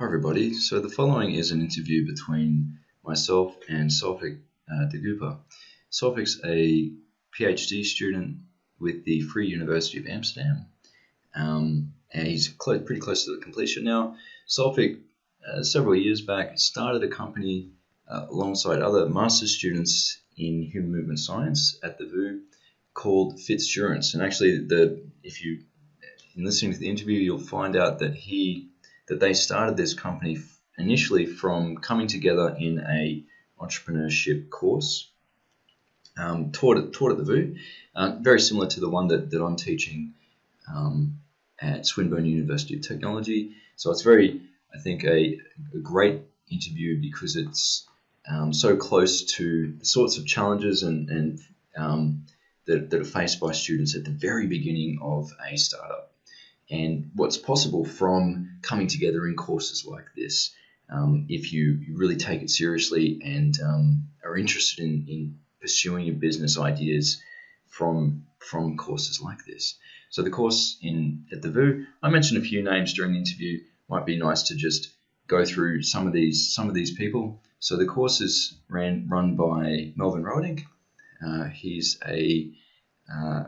Hi everybody. So the following is an interview between myself and Sauvik Das Gupta. Sauvik's a PhD student with the Vrije Universiteit of Amsterdam, and he's pretty close to the completion now. Sauvik, several years back, started a company alongside other master's students in human movement science at the VU called Fitsurance. And actually, if you in listening to the interview, you'll find out that they started this company initially from coming together in a entrepreneurship course taught at the VU, very similar to the one that I'm teaching at Swinburne University of Technology. So it's I think, a great interview because it's so close to the sorts of challenges and that are faced by students at the very beginning of a startup, and what's possible from coming together in courses like this, if you really take it seriously and are interested in pursuing your business ideas from courses like this. So the course at the VU, I mentioned a few names during the interview. Might be nice to just go through some of these people. So the course is run by Melvin Roding. He's a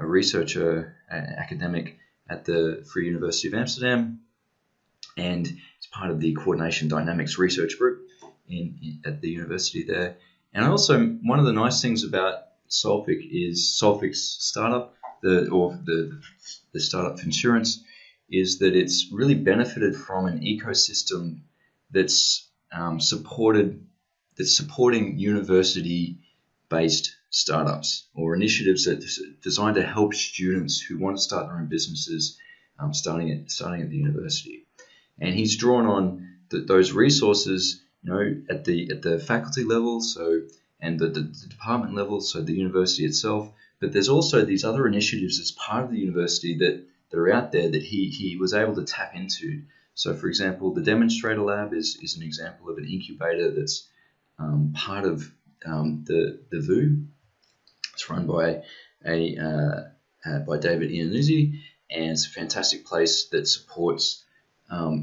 researcher, academic at the Vrije Universiteit of Amsterdam, and it's part of the Coordination Dynamics Research Group at the university there. And also, one of the nice things about Sauvik is Sauvik's startup, the startup Fitsurance, is that it's really benefited from an ecosystem that's supporting university-based startups or initiatives that are designed to help students who want to start their own businesses, starting at the university. And he's drawn on those resources, at the faculty level, and the department level, so the university itself. But there's also these other initiatives as part of the university that are out there that he was able to tap into. So, for example, the Demonstrator Lab is an example of an incubator that's part of the VU. It's run by David Iannuzzi, and it's a fantastic place that supports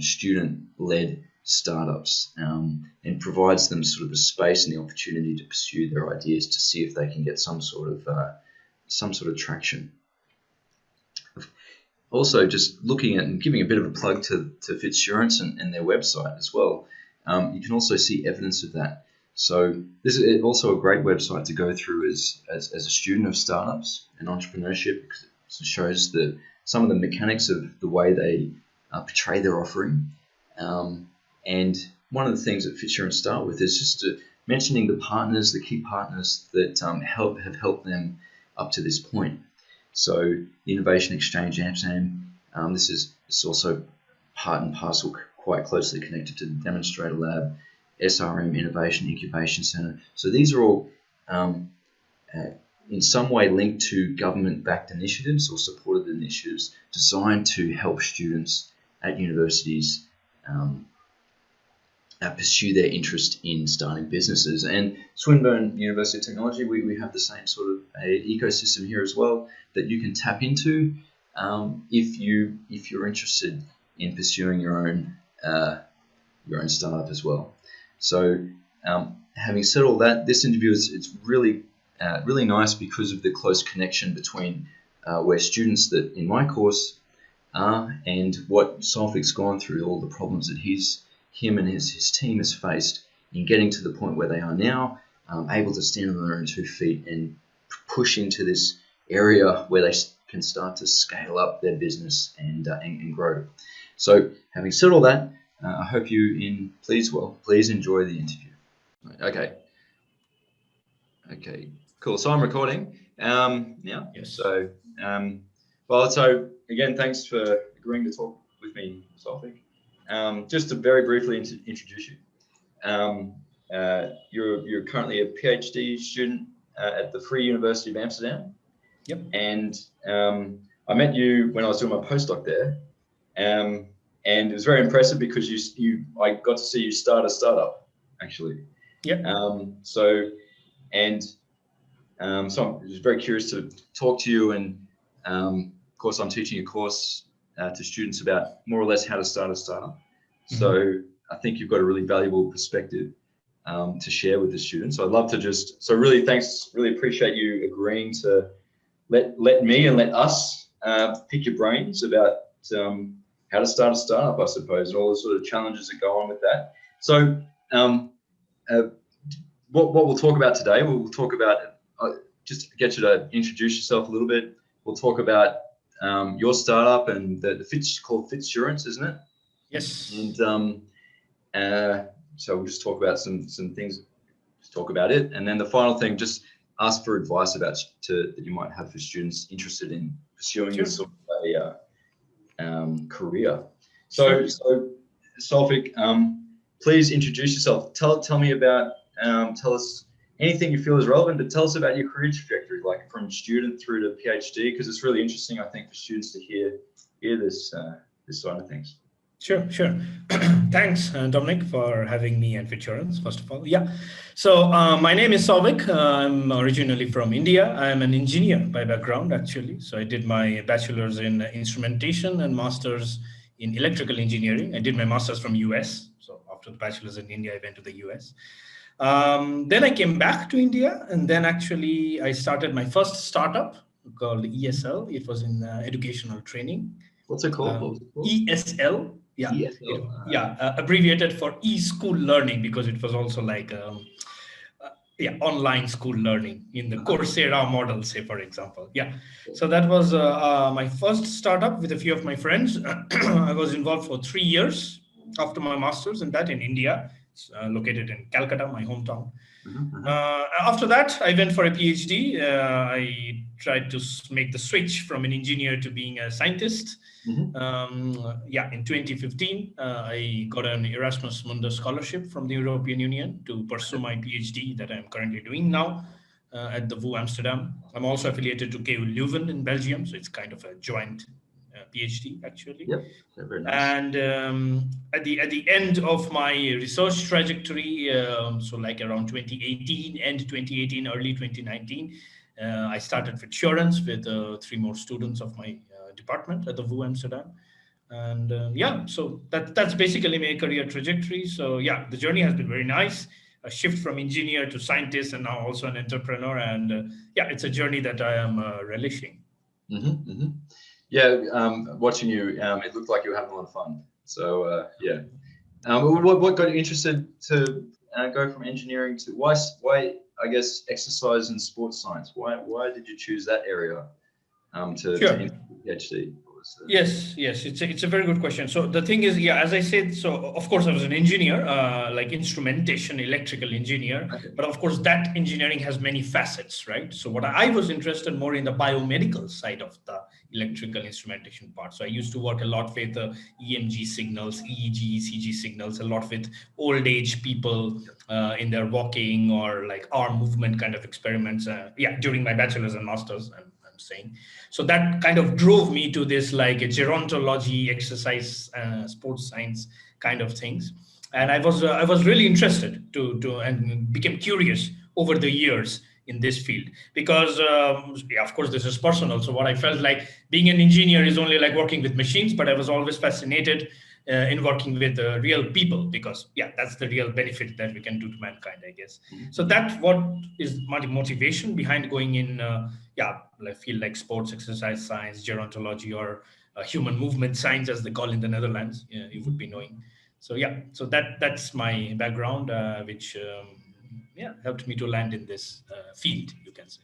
student-led startups and provides them sort of the space and the opportunity to pursue their ideas to see if they can get some sort of traction. Also, just looking at and giving a bit of a plug to Fitsurance and their website as well. You can also see evidence of that. So this is also a great website to go through as a student of startups and entrepreneurship, because it shows some of the mechanics of the way they portray their offering. And one of the things that Fitsurance start with is just mentioning the key partners that have helped them up to this point. So the Innovation Exchange Amsterdam, this is also part and parcel, quite closely connected to the Demonstrator Lab, SRM Innovation Incubation Center. So these are all in some way linked to government-backed initiatives or supported initiatives designed to help students at universities pursue their interest in starting businesses. And Swinburne University of Technology, we have the same sort of ecosystem here as well that you can tap into if you're interested in pursuing your own startup as well. So having said all that, this interview it's really nice because of the close connection between where students that in my course are and what Sauvik's gone through, all the problems that him and his team has faced in getting to the point where they are now, able to stand on their own 2 feet and push into this area where they can start to scale up their business and grow. So having said all that, I hope please enjoy the interview. Okay, cool. So I'm recording now. Yes. So, so again, thanks for agreeing to talk with me, Sauvik. Just to very briefly introduce you. You're currently a PhD student at the Vrije Universiteit of Amsterdam. Yep. And I met you when I was doing my postdoc there. And it was very impressive because I got to see you start a startup, actually. Yep. So I'm just very curious to talk to you, and of course I'm teaching a course to students about more or less how to start a startup. So I think you've got a really valuable perspective to share with the students. So I'd love to so really thanks, really appreciate you agreeing to let me and let us pick your brains about how to start a startup, I suppose, and all the sort of challenges that go on with that. So what we'll talk about today, we'll talk about, just get you to introduce yourself a little bit. We'll talk about your startup and called Fitsurance, isn't it? Yes. And so we'll just talk about some things, just talk about it. And then the final thing, just ask for advice that you might have for students interested in pursuing this sort of a career. So Sauvik, please introduce yourself. Tell me about, tell us anything you feel is relevant, but tell us about your career trajectory, like from student through to PhD, because it's really interesting, I think, for students to hear this side of things. Sure. Thanks, Dominic, for having me at Fitsurance, first of all. Yeah. So my name is Sauvik. I'm originally from India. I'm an engineer by background, actually. So I did my bachelor's in instrumentation and master's in electrical engineering. I did my master's from US. So after the bachelor's in India, I went to the US. Then I came back to India, and then actually I started my first startup called ESL. It was in educational training. What's it called? ESL. Yeah, abbreviated for e-school learning, because it was also like online school learning in the Coursera model, say, for example. Yeah, so that was my first startup with a few of my friends. I was involved for 3 years after my master's, and that in India, located in Calcutta, my hometown. After that, I went for a PhD. I tried to make the switch from an engineer to being a scientist. In 2015, I got an Erasmus Mundus scholarship from the European Union to pursue my PhD that I'm currently doing now at the VU Amsterdam. I'm also affiliated to KU Leuven in Belgium, so it's kind of a joint PhD, actually. Yep, very nice. And at the end of my research trajectory, so like around 2018, end 2018, early 2019, I started Fitsurance with 3 more students of my department at the VU Amsterdam. And so that's basically my career trajectory. So yeah, the journey has been very nice. A shift from engineer to scientist, and now also an entrepreneur. And it's a journey that I am relishing. Yeah, watching you, it looked like you were having a lot of fun. So what got you interested to go from engineering to why I guess exercise and sports science? Why did you choose that area to PhD? Yes, it's a very good question. So the thing is, as I said, so of course I was an engineer, like instrumentation, electrical engineer, but of course that engineering has many facets, right? So what I was interested more in the biomedical side of the electrical instrumentation part. So I used to work a lot with EMG signals, EEG, ECG signals, a lot with old age people in their walking or like arm movement kind of experiments. During my bachelor's and master's, I'm saying. So that kind of drove me to this like a gerontology, exercise, sports science kind of things. And I was really interested to and became curious over the years in this field because of course this is personal. So what I felt like being an engineer is only like working with machines, but I was always fascinated in working with real people because that's the real benefit that we can do to mankind, I guess. So that's what is my motivation behind going in I feel like sports, exercise science, gerontology, or human movement science, as they call in the Netherlands. You would be knowing. So so that's my background, which helped me to land in this field, you can say.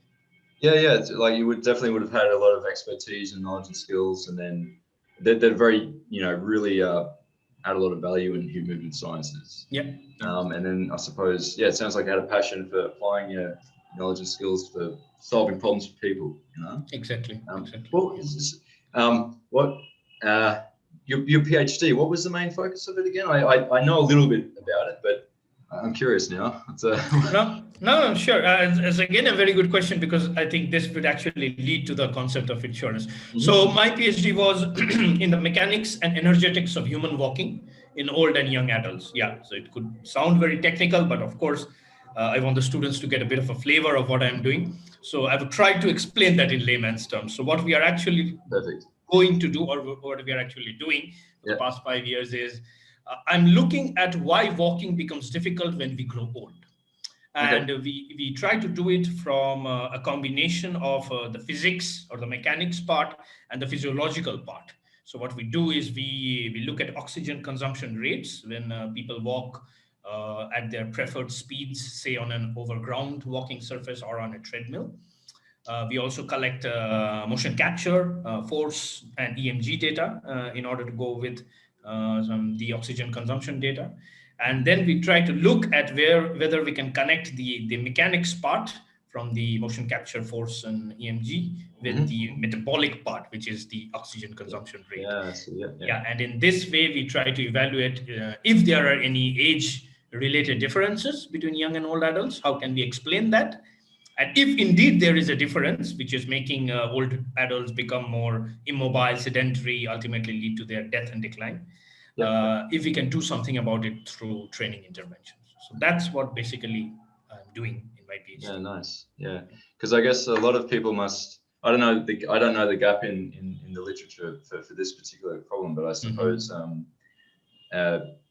It's like you definitely would have had a lot of expertise and knowledge and skills, and then they're very really add a lot of value in human movement sciences. And then I suppose it sounds like you had a passion for applying your knowledge and skills for solving problems for people. Exactly. Well, your PhD? What was the main focus of it again? I know a little bit about it, but I'm curious now. No, sure. It's again a very good question because I think this would actually lead to the concept of insurance. So my PhD was in the mechanics and energetics of human walking in old and young adults. So it could sound very technical, but of course, I want the students to get a bit of a flavor of what I'm doing. So I've tried to explain that in layman's terms. So what we are actually going to do, or what we are actually doing for the past 5 years, is I'm looking at why walking becomes difficult when we grow old. And we try to do it from a combination of the physics or the mechanics part and the physiological part. So what we do is we look at oxygen consumption rates when people walk at their preferred speeds, say on an overground walking surface or on a treadmill. We also collect motion capture, force, and EMG data in order to go with the oxygen consumption data. And then we try to look at whether we can connect the mechanics part from the motion capture, force, and EMG with the metabolic part, which is the oxygen consumption rate. Yeah, and in this way, we try to evaluate if there are any age-related differences between young and old adults. How can we explain that? And if indeed there is a difference, which is making old adults become more immobile, sedentary, ultimately lead to their death and decline, if we can do something about it through training interventions. So that's what basically I'm doing in my PhD. Yeah, nice. Yeah, because I guess a lot of people must. I don't know the gap in the literature for this particular problem, but I suppose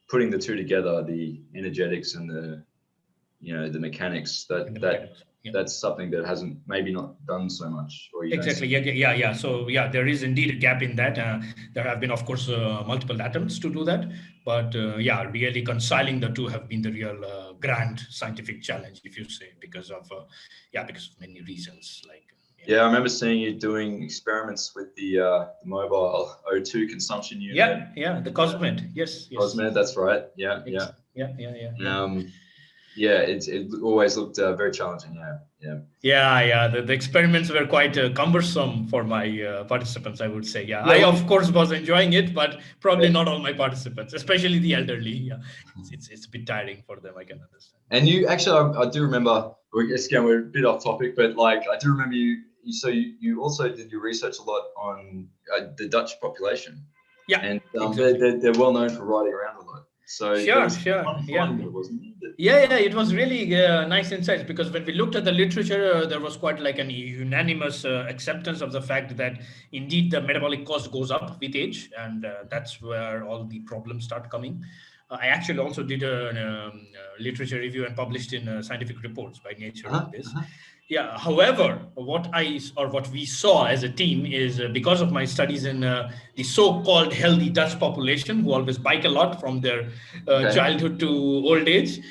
putting the two together, the energetics and the mechanics, that's something that hasn't maybe not done so much. Or exactly. Yeah. So there is indeed a gap in that. There have been, of course, multiple attempts to do that, but really reconciling the two have been the real grand scientific challenge, if you say, because of many reasons. I remember seeing you doing experiments with the mobile O2 consumption unit. Yeah, the Cosmet. Yes. Cosmet, that's right. Yeah. It always looked very challenging. The experiments were quite cumbersome for my participants, I would say. I of course was enjoying it, but probably not all my participants, especially the elderly. It's a bit tiring for them, I can understand. And you actually, I do remember, again, we're a bit off topic, but I do remember you also did your research a lot on the Dutch population. And exactly. they're well known for riding around a lot. So sure. It was really nice insights, because when we looked at the literature, there was quite like an unanimous acceptance of the fact that indeed the metabolic cost goes up with age, and that's where all the problems start coming. I actually also did a literature review and published in scientific reports by Nature on this. However, what we saw as a team is because of my studies in the so-called healthy Dutch population who always bike a lot from their childhood to old age,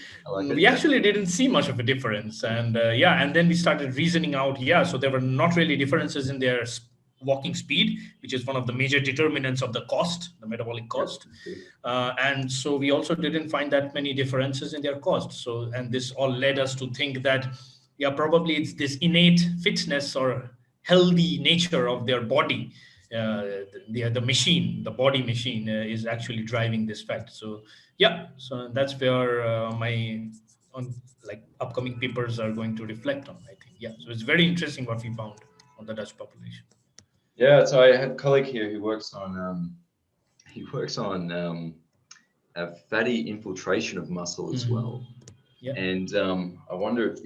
we actually didn't see much of a difference. And and then we started reasoning out. So there were not really differences in their walking speed, which is one of the major determinants of the cost, the metabolic cost. And so we also didn't find that many differences in their cost. So, and this all led us to think that probably it's this innate fitness or healthy nature of their body. The machine, the body machine is actually driving this fact. So that's where my upcoming papers are going to reflect on, I think. So it's very interesting what we found on the Dutch population. So I had a colleague here who works on fatty infiltration of muscle as well. And I wonder if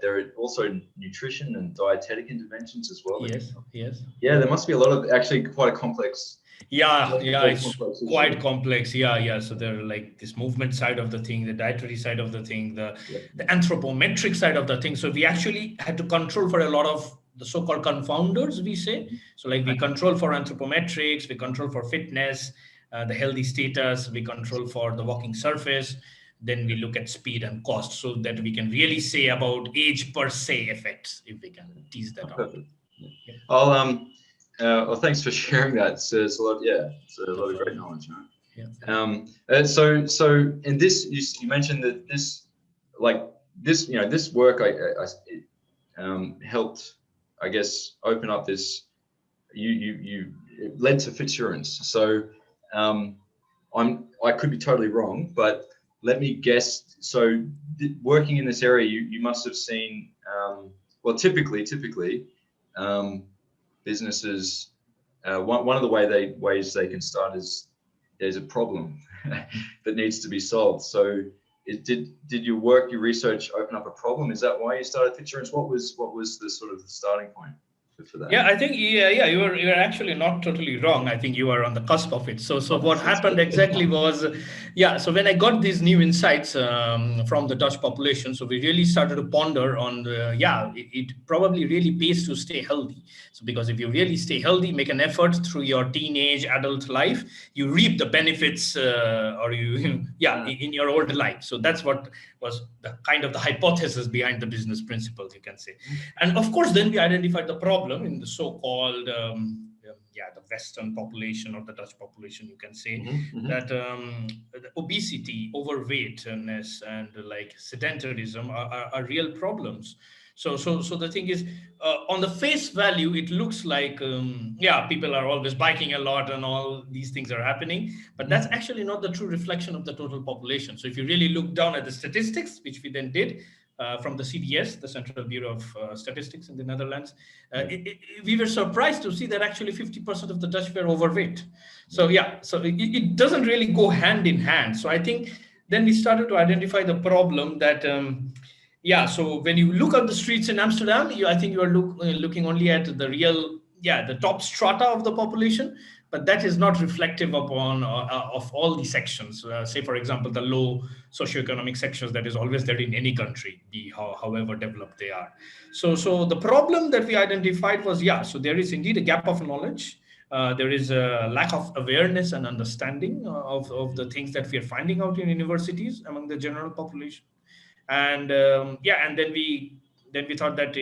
there are also nutrition and dietetic interventions as well. Yes. There must be a lot of actually quite a complex. It's quite complex. So there are like this movement side of the thing, the dietary side of the thing, the anthropometric side of the thing. So we actually had to control for a lot of the so-called confounders, we say. So we control for anthropometrics, we control for fitness, the healthy status, we control for the walking surface. Then we look at speed and cost, so that we can really say about age per se effects, if we can tease that out. Well, thanks for sharing that. It's a lot. It's a lot of great knowledge. So in this, you mentioned that this work helped, I guess, open up this. It led to Fitsurance. So I could be totally wrong, but let me guess. So working in this area, you must have seen, typically businesses, one of the ways they can start is there's a problem that needs to be solved. So did your research open up a problem? Is that why you started Fitsurance? What was the sort of the starting point? for that. Yeah, I think you were actually not totally wrong. I think you are on the cusp of it. So what happened exactly was, so when I got these new insights from the Dutch population, so we really started to ponder on it probably really pays to stay healthy. So because if you really stay healthy, make an effort through your teenage adult life, you reap the benefits or you in your old life. So that's what was the kind of the hypothesis behind the business principles, you can say. And of course, then we identified the problem in the so-called the Western population or the Dutch population, you can say, that the obesity, overweightness, and like sedentarism are real problems. So the thing is, on the face value, it looks like people are always biking a lot and all these things are happening, but that's actually not the true reflection of the total population. So if you really look down at the statistics, which we then did, from the CBS, the Central Bureau of Statistics in the Netherlands, we were surprised to see that actually 50% of the Dutch were overweight. So it doesn't really go hand in hand. So I think then we started to identify the problem that so when you look at the streets in Amsterdam, I think you are looking only at the real the top strata of the population, but that is not reflective upon of all the sections. Say, for example, the low socioeconomic sections that is always there in any country, be however developed they are. So the problem that we identified was so there is indeed a gap of knowledge. There is a lack of awareness and understanding of the things that we are finding out in universities among the general population. And and then we thought that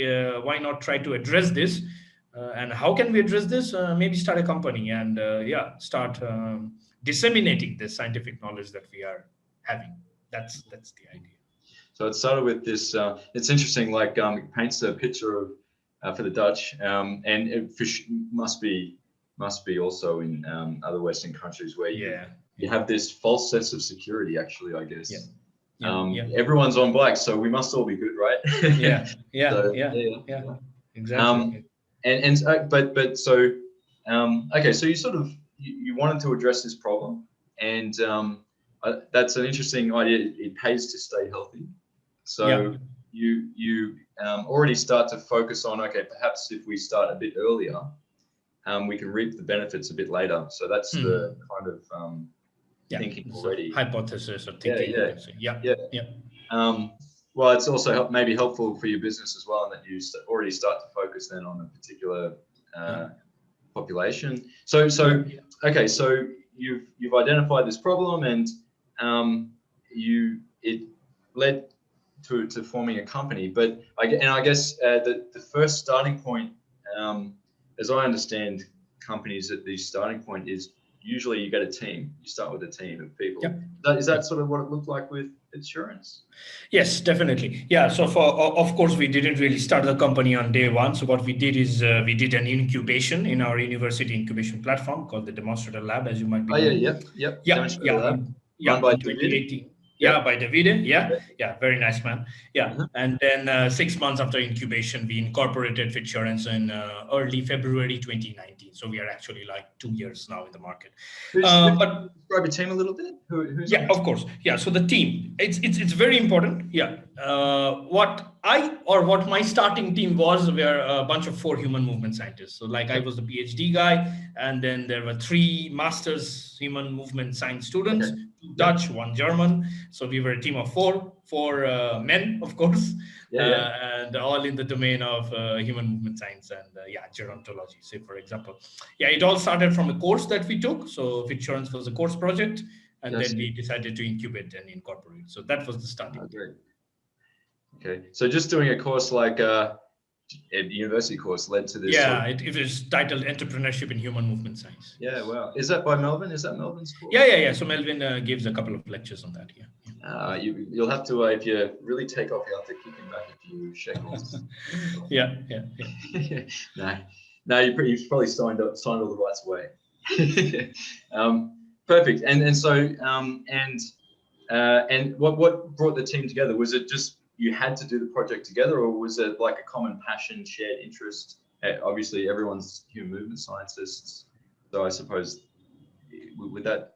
why not try to address this, and how can we address this? Maybe start a company and start disseminating the scientific knowledge that we are having. That's the idea. So it started with this. It's interesting. Like it paints a picture of for the Dutch, and it must be also in other Western countries where you have this false sense of security. Actually, I guess. Everyone's on bikes, so we must all be good, right? Exactly. Okay, so you wanted to address this problem, and that's an interesting idea. It pays to stay healthy. So you already start to focus on, okay, perhaps if we start a bit earlier, we can reap the benefits a bit later. So that's the kind of thinking already. Hypothesis or thinking. Well, it's also maybe helpful for your business as well, in that you already start to focus then on a particular population. So okay, so you've identified this problem, and it led to forming a company. But I guess the first starting point, as I understand companies, at the starting point is usually you get a team. You start with a team of people. Is that sort of what it looked like with Fitsurance? Yes, definitely. Yeah. So of course, we didn't really start the company on day one. So what we did is we did an incubation in our university incubation platform called the Demonstrator Lab, as you might be knowing. Demonstrator Lab. Run by 2018. By David. Very nice man. And then 6 months after incubation, we incorporated Fitsurance in early February 2019. So we are actually like 2 years now in the market. But describe your team a little bit. Who's of course. So the team, it's very important. What my starting team was were a bunch of 4 human movement scientists. So like I was the PhD guy, and then there were 3 masters human movement science students, 2 Dutch, 1 German. So we were a team of 4 men, of course, and all in the domain of human movement science and gerontology, say, for example. It all started from a course that we took. So Fitsurance was a course project, and then we decided to incubate and incorporate. So that was the starting. Great. Okay, so just doing a course like a university course led to this. It is titled Entrepreneurship in Human Movement Science. Wow. Is that by Melvin? Is that Melvin's course? So Melvin gives a couple of lectures on that. You'll have to, if you really take off, you have to kick him back a few shekels. No, you've probably signed all the rights away. Perfect. And so what brought the team together? Was it just you had to do the project together, or was it like a common passion, shared interest? Obviously, everyone's human movement scientists, so I suppose would that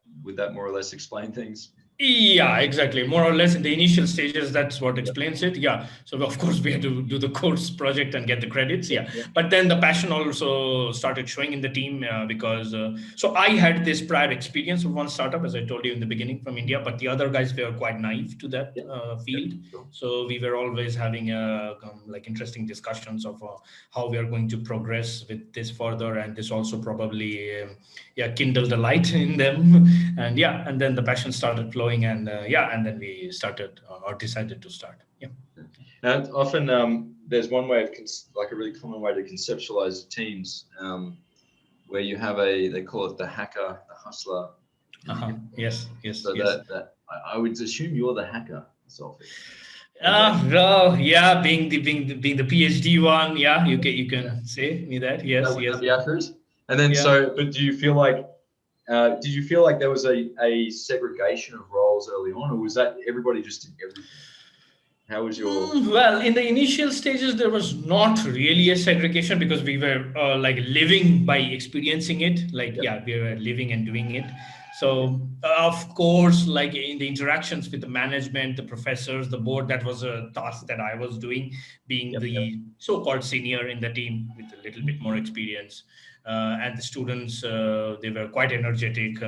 more or less explain things? Yeah, exactly. More or less in the initial stages, that's what explains it. Yeah. So of course we had to do the course project and get the credits. Yeah. But then the passion also started showing in the team because so I had this prior experience of one startup, as I told you in the beginning, from India, but the other guys were quite naive to that field. Sure. So we were always having like interesting discussions of how we are going to progress with this further, and this also probably kindled a light in them, and then the passion started flowing, and and then we started or decided to start. Yeah. And often there's one way of like a really common way to conceptualize teams where you have they call it the hacker, the hustler. Yes. So that I would assume you're the hacker, Sophie. Well, yeah, being the PhD one, yeah, you can say me that. Yes, that would yes. be accurate. And then but do you feel like did you feel like there was a segregation of roles early on, or was that everybody just did everything? How was your? Well, in the initial stages, there was not really a segregation because we were like living by experiencing it. Like, we were living and doing it. So, of course, like in the interactions with the management, the professors, the board, that was a task that I was doing, being the so-called senior in the team with a little bit more experience. And the students, they were quite energetic.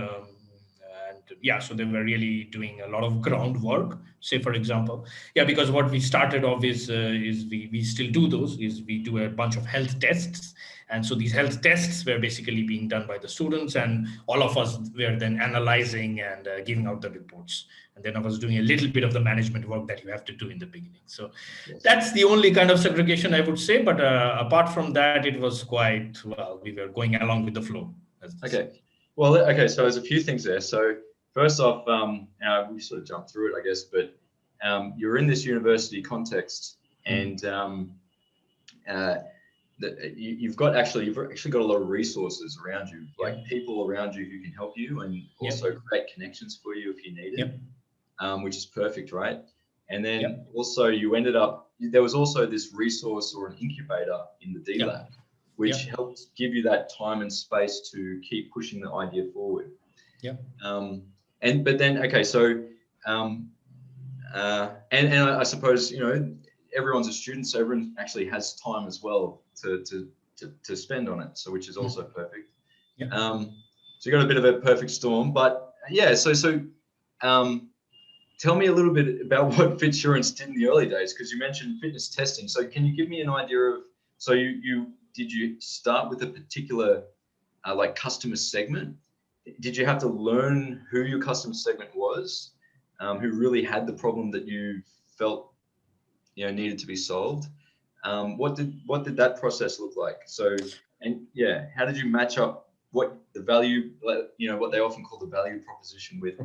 So they were really doing a lot of groundwork, say for example, because what we started off is we still do those, is we do a bunch of health tests. And so these health tests were basically being done by the students, and all of us were then analyzing and giving out the reports. And then I was doing a little bit of the management work that you have to do in the beginning. So that's the only kind of segregation I would say. But apart from that, it was quite, well, we were going along with the flow. Okay. Well, okay. So there's a few things there. So first off, we sort of jumped through it, I guess, but you're in this university context, and you've actually got a lot of resources around you, like people around you who can help you and also create connections for you if you need it, which is perfect, right? And then also there was also this resource or an incubator in the D Lab, which helped give you that time and space to keep pushing the idea forward. But then, okay, so, and I suppose, everyone's a student, so everyone actually has time as well to spend on it. So, which is also perfect. So you got a bit of a perfect storm, but tell me a little bit about what Fitsurance did in the early days, because you mentioned fitness testing. So can you give me an idea of, so did you start with a particular like customer segment? Did you have to learn who your customer segment was, who really had the problem that you felt needed to be solved? What did that process look like? So, and how did you match up what the value, what they often call the value proposition with the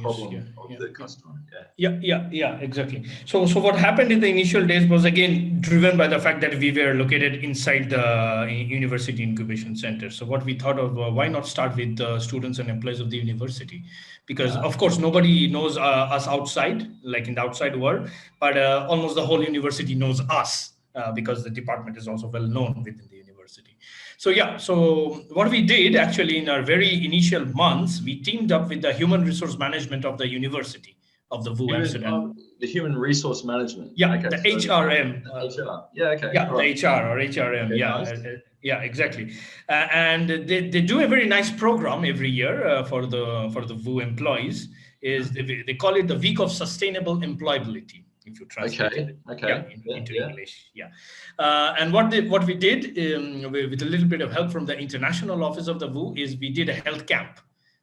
problem of the customer? Exactly. So what happened in the initial days was again driven by the fact that we were located inside the university incubation center. So what we thought of, why not start with the students and employees of the university? Because of course nobody knows us outside, like in the outside world, but almost the whole university knows us because the department is also well known within the university. So what we did actually in our very initial months, we teamed up with the human resource management of the university of the VU Amsterdam. The human resource management. The HRM. HR. The HR or HRM. Okay, Exactly. And they do a very nice program every year for the VU employees. They call it the Week of Sustainable Employability, if you translate it into English. And what we did with a little bit of help from the international office of the VU is we did a health camp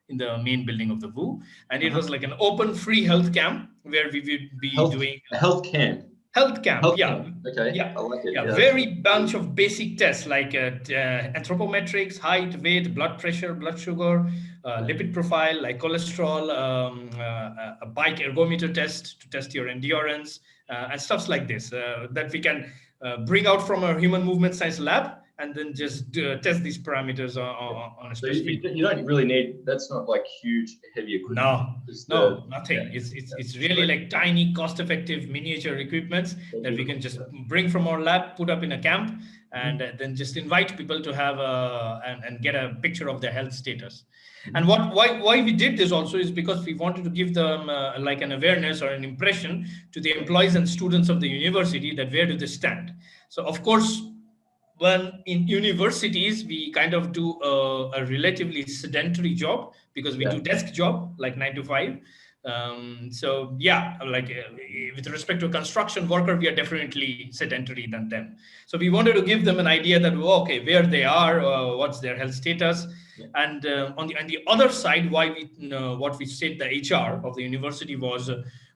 in the main building of the VU, and it was like an open free health camp where we would be doing a health camp. Okay. I like it. Very bunch of basic tests like anthropometrics, height, weight, blood pressure, blood sugar, lipid profile like cholesterol, a bike ergometer test to test your endurance, and stuffs like this that we can bring out from our human movement science lab and then just test these parameters on a specific. So you don't really need, that's not like huge, heavy equipment. No, nothing. It's really like tiny, cost-effective miniature equipments that we can just bring from our lab, put up in a camp, and then just invite people to have and get a picture of their health status. And why we did this also is because we wanted to give them like an awareness or an impression to the employees and students of the university that where do they stand. So of course, when in universities we kind of do a relatively sedentary job because we do desk job like 9 to 5. So yeah, like with respect to a construction worker, we are definitely sedentary than them. So we wanted to give them an idea that okay, where they are, what's their health status, and on the other side, why we what we said the HR of the university was.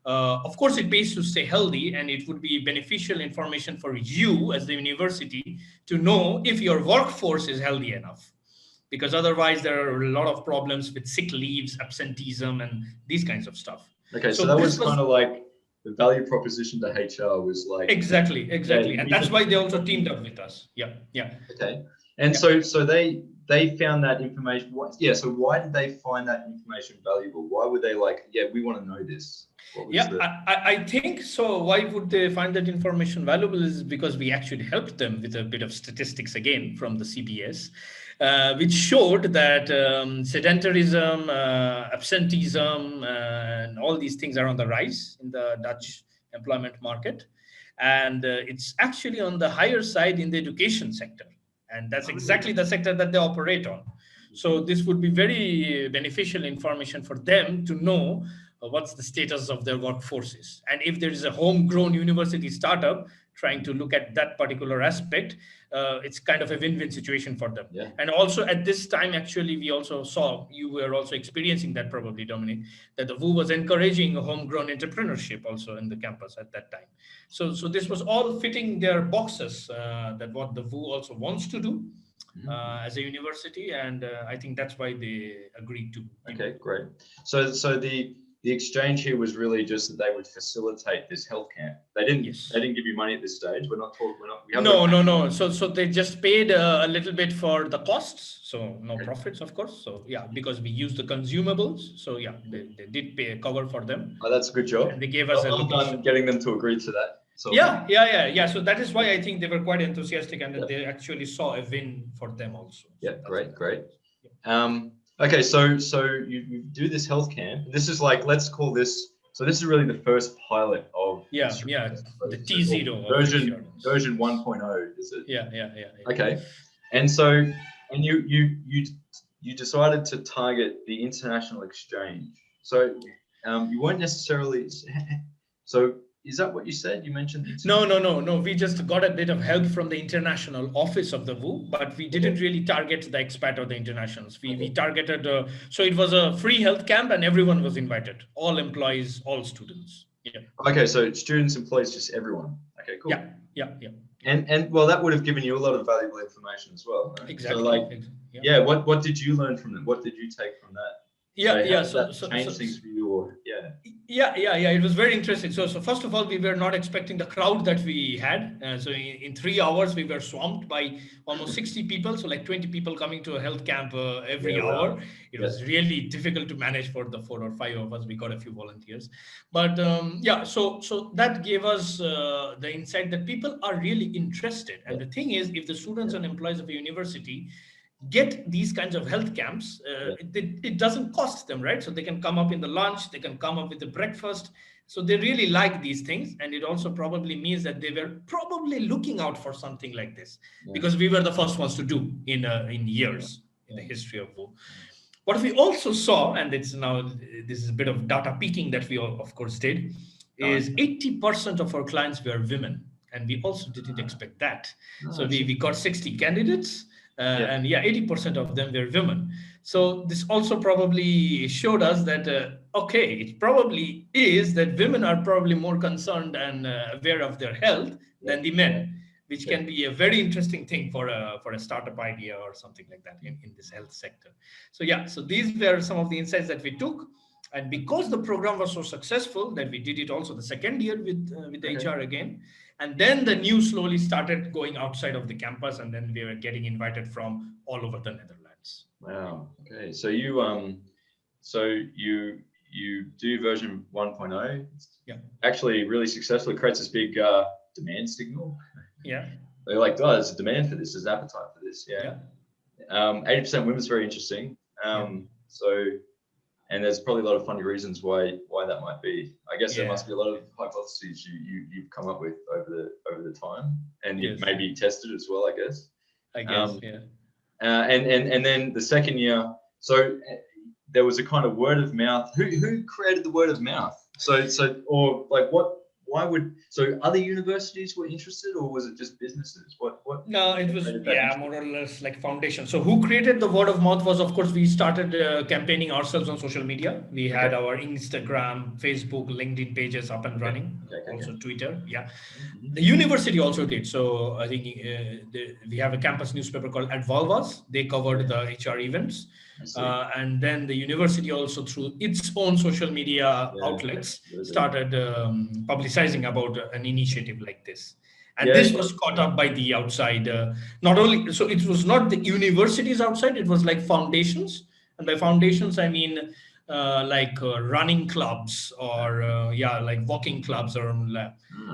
Of course, it pays to stay healthy, and it would be beneficial information for you as the university to know if your workforce is healthy enough. Because otherwise, there are a lot of problems with sick leaves, absenteeism, and these kinds of stuff. Okay, so that was kind of like the value proposition to HR was like exactly, and that's why they also teamed up with us. Yeah. Okay, and so they found that information. So why did they find that information valuable? Why would they like? Yeah, we want to know this. I think so. Why would they find that information valuable is because we actually helped them with a bit of statistics again from the CBS, which showed that sedentarism, absenteeism, and all these things are on the rise in the Dutch employment market. And it's actually on the higher side in the education sector. And that's exactly the sector that they operate on. So this would be very beneficial information for them to know what's the status of their workforces. And if there is a homegrown university startup trying to look at that particular aspect, it's kind of a win-win situation for them. Yeah. And also at this time, actually, we also saw, you were also experiencing that probably, Dominic, that the VU was encouraging homegrown entrepreneurship also in the campus at that time. So this was all fitting their boxes, that what the VU also wants to do as a university. And I think that's why they agreed to. Okay, great. So the exchange here was really just that they would facilitate this health camp. They didn't give you money at this stage. We're not talking. No. So they just paid a little bit for the costs. So no profits, of course. So yeah, because we use the consumables. So yeah, they did pay a cover for them. Oh, that's a good job. And they gave us well done getting them to agree to that. So yeah. So that is why I think they were quite enthusiastic, and they actually saw a win for them also. Yeah, great. Okay, so you do this health camp. This is like, let's call this. So this is really the first pilot of the T0 version 1.0, is it? Yeah. Okay, and so you decided to target the international exchange. So you weren't necessarily. So is that what you said? You mentioned No. We just got a bit of help from the international office of the VU, but we didn't really target the expat or the internationals. We targeted, so it was a free health camp and everyone was invited, all employees, all students. Yeah. Okay, so students, employees, just everyone. Okay, cool. Yeah. And well, that would have given you a lot of valuable information as well. Right? Exactly. So what did you learn from them? What did you take from that? So change things for you, or Yeah. It was very interesting. So first of all, we were not expecting the crowd that we had. So in 3 hours, we were swamped by almost 60 people. So like 20 people coming to a health camp every hour. Wow. It was really difficult to manage for the 4 or 5 of us. We got a few volunteers, but so that gave us the insight that people are really interested. And the thing is, if the students and employees of a university get these kinds of health camps, it doesn't cost them, right? So they can come up in the lunch, they can come up with the breakfast. So they really like these things. And it also probably means that they were probably looking out for something like this, because we were the first ones to do in years in the history of VU. What we also saw, and this is a bit of data peeking that we of course did, is 80% of our clients were women. And we also didn't expect that. So we got 60 candidates. And 80% of them were women. So this also probably showed us that, it probably is that women are probably more concerned and aware of their health than the men, which can be a very interesting thing for a startup idea or something like that in this health sector. So these were some of the insights that we took. And because the program was so successful that we did it also the second year with HR again. And then the news slowly started going outside of the campus, and then we were getting invited from all over the Netherlands. Wow. Okay. So you do version 1.0. Yeah. Actually, really successful. It creates this big demand signal. Yeah. They're like, oh, there's a demand for this. There's appetite for this. Yeah. 80% women is very interesting. So, and there's probably a lot of funny reasons why that might be. I guess there must be a lot of hypotheses you've come up with over the time, and you've maybe tested as well, I guess. I guess, and then the second year, so there was a kind of word of mouth. Who created the word of mouth? So or like so other universities were interested, or was it just businesses? What? No, it was more or less like foundation. So who created the word of mouth was, of course, we started campaigning ourselves on social media. We had our Instagram, Facebook, LinkedIn pages up and running, also Twitter. Yeah. The university also did. So I think we have a campus newspaper called Advalvas. They covered the HR events. And then the university also, through its own social media outlets, started publicizing about an initiative like this. And this was caught up by the outside, not only, so it was not the universities outside, it was like foundations. And by foundations, I mean running clubs or like walking clubs or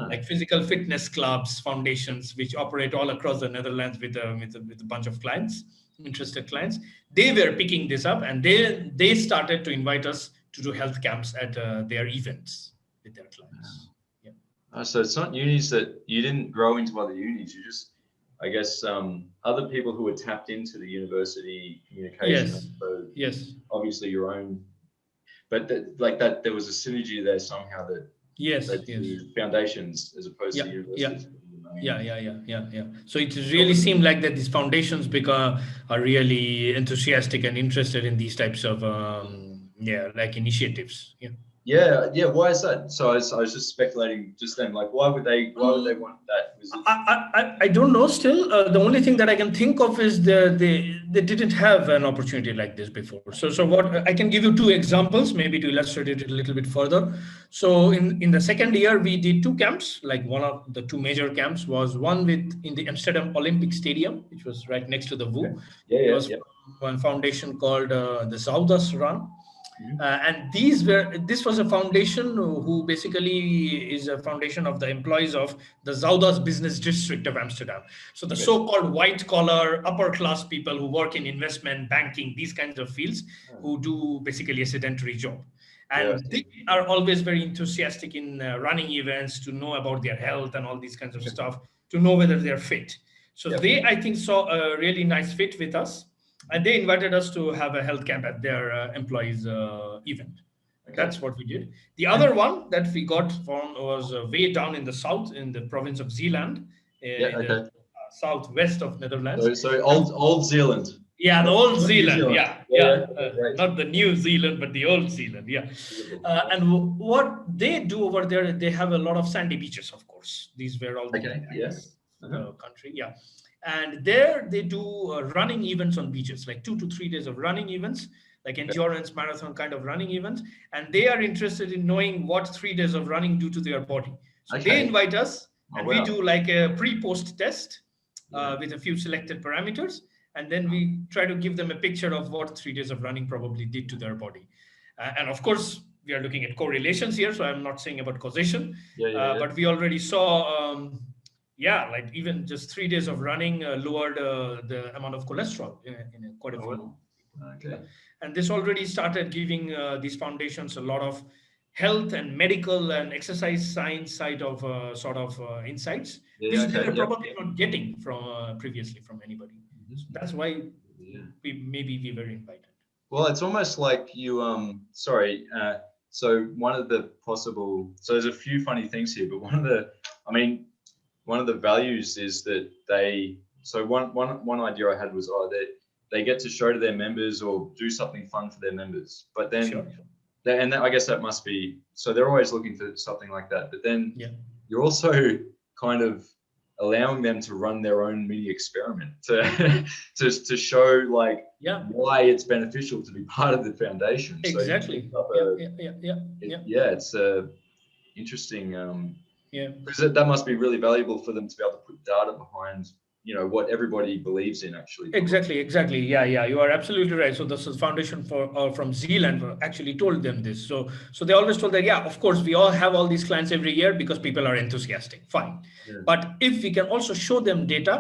like physical fitness clubs, foundations, which operate all across the Netherlands with a bunch of clients, interested clients. They were picking this up, and they started to invite us to do health camps at their events with their clients. So it's not unis that you didn't grow into other unis. You just, I guess, other people who were tapped into the university communication. Yes. Obviously your own, but that there was a synergy there somehow that foundations as opposed to universities. Yeah. So it really seemed like that these foundations are really enthusiastic and interested in these types of like initiatives. Yeah. Why is that? So I was just speculating just then, like, why would they want that? I don't know still. The only thing that I can think of is they didn't have an opportunity like this before. So what I can give you two examples, maybe to illustrate it a little bit further. So in the second year, we did two camps. Like one of the two major camps was one in the Amsterdam Olympic Stadium, which was right next to the VU. There was one foundation called the Zoudas Run. And this was a foundation who basically is a foundation of the employees of the Zoudas business district of Amsterdam. So the so-called white collar, upper class people who work in investment, banking, these kinds of fields, who do basically a sedentary job. And they are always very enthusiastic in running events, to know about their health and all these kinds of stuff, to know whether they're fit. So they, I think, saw a really nice fit with us. And they invited us to have a health camp at their employees' event. That's what we did. The other one that we got from was way down in the south, in the province of Zeeland, the southwest of Netherlands. So old Zealand. Yeah, the old Zealand. Yeah. Not the New Zealand, but the old Zealand. Yeah. And what they do over there, they have a lot of sandy beaches, of course. These were all the country. Yeah. And there they do running events on beaches, like 2 to 3 days of running events, like endurance marathon kind of running events. And they are interested in knowing what 3 days of running do to their body. So they invite us, and we do like a pre-post test with a few selected parameters. And then we try to give them a picture of what 3 days of running probably did to their body. And of course, we are looking at correlations here. So I'm not saying about causation, but we already saw... like even just 3 days of running lowered the amount of cholesterol in quite a few. And this already started giving these foundations a lot of health and medical and exercise science side of insights, which they were probably not getting from previously from anybody. So that's why we were invited. Well, it's almost like you so one of the possible, so there's a few funny things here, but one of the values is that one idea I had was that they get to show to their members or do something fun for their members. But then, I guess that must be, so they're always looking for something like that. But then you're also kind of allowing them to run their own mini experiment to show why it's beneficial to be part of the foundation. Exactly. It's interesting. Because that must be really valuable for them to be able to put data behind, what everybody believes in actually. Exactly. Yeah. You are absolutely right. So the foundation from Zealand actually told them this. So they always told that, of course, we all have all these clients every year because people are enthusiastic. Fine. But if we can also show them data,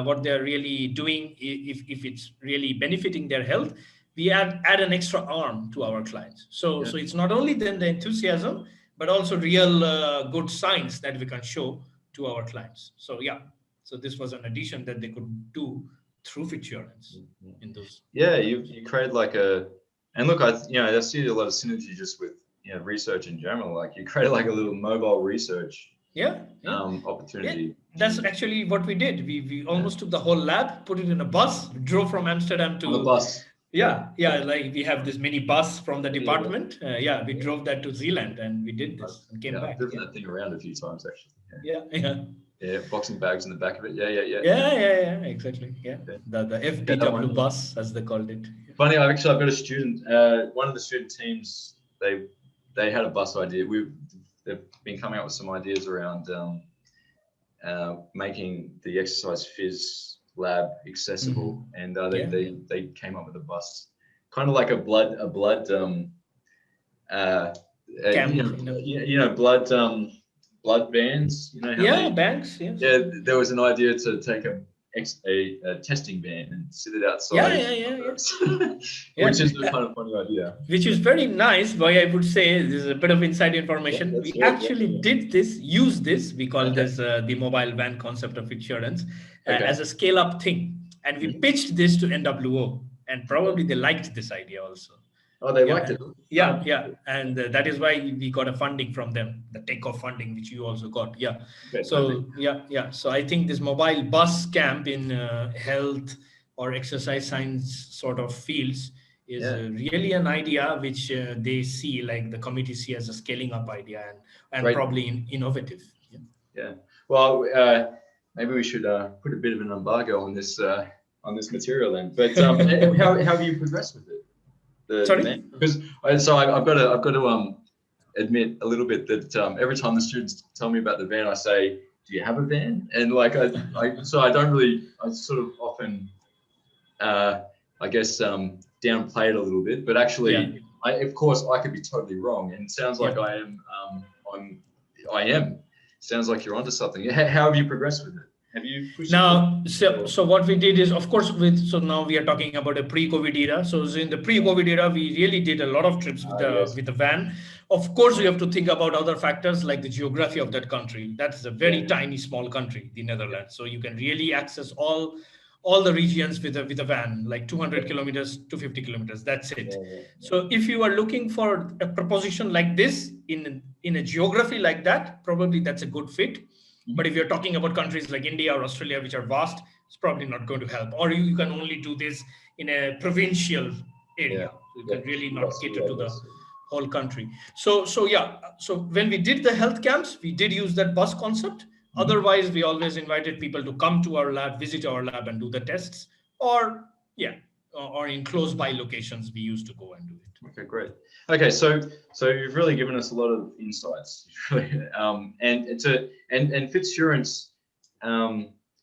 what they're really doing, if it's really benefiting their health, we add an extra arm to our clients. So it's not only then the enthusiasm, but also real good signs that we can show to our clients. So so this was an addition that they could do through Fitsurance in those. Yeah, you create like and look, I see a lot of synergy just with research in general. Like you create like a little mobile research opportunity. Yeah, that's actually what we did. We almost took the whole lab, put it in a bus, drove from Amsterdam to on the bus. Yeah, like we have this mini bus from the department. We drove that to Zealand and we did this and came back. I've driven that thing around a few times actually. Yeah, boxing bags in the back of it. Yeah, exactly. Yeah, the FBW bus, as they called it. Funny, I've got a student. One of the student teams, they had a bus idea. They've been coming up with some ideas around making the exercise phys lab accessible, and they came up with a bus, kind of like a blood blood vans. Banks. Yes. Yeah, there was an idea to take a testing van and sit it outside. Which is a kind of funny idea. Which is very nice. Why I would say this is a bit of inside information. We actually did use this. We call this the mobile van concept of Fitsurance as a scale-up thing, and we pitched this to NWO, and probably they liked this idea also. Oh, they liked it. Yeah, and that is why we got a funding from them, the takeoff funding, which you also got. So I think this mobile bus camp in health or exercise science sort of fields is really an idea which they see, like the committee see as a scaling up idea and probably innovative. Yeah. Well, maybe we should put a bit of an embargo on this material then. But how have you progressed with it? Sorry? Because I've got to admit a little bit that every time the students tell me about the van, I say, "Do you have a van?" And like I sort of often I guess downplay it a little bit, but actually of course I could be totally wrong, and it sounds like I am. Sounds like you're onto something. How have you progressed with it? Have you pushed so what we did is, of course, now we are talking about a pre-COVID era. So in the pre-COVID era, we really did a lot of trips with the van. Of course, we have to think about other factors like the geography of that country. That's a very tiny, small country, the Netherlands. So you can really access all the regions with a van, like 200 kilometers, 250 kilometers. That's it. So if you are looking for a proposition like this in a geography like that, probably that's a good fit. But if you're talking about countries like India or Australia, which are vast, it's probably not going to help. Or you can only do this in a provincial area. So you can really not cater to the whole country. So when we did the health camps, we did use that bus concept. Otherwise, we always invited people to come to our lab, visit our lab and do the tests, or in close by locations, we used to go and do it. Okay, great. Okay, so you've really given us a lot of insights, and Fitsurance.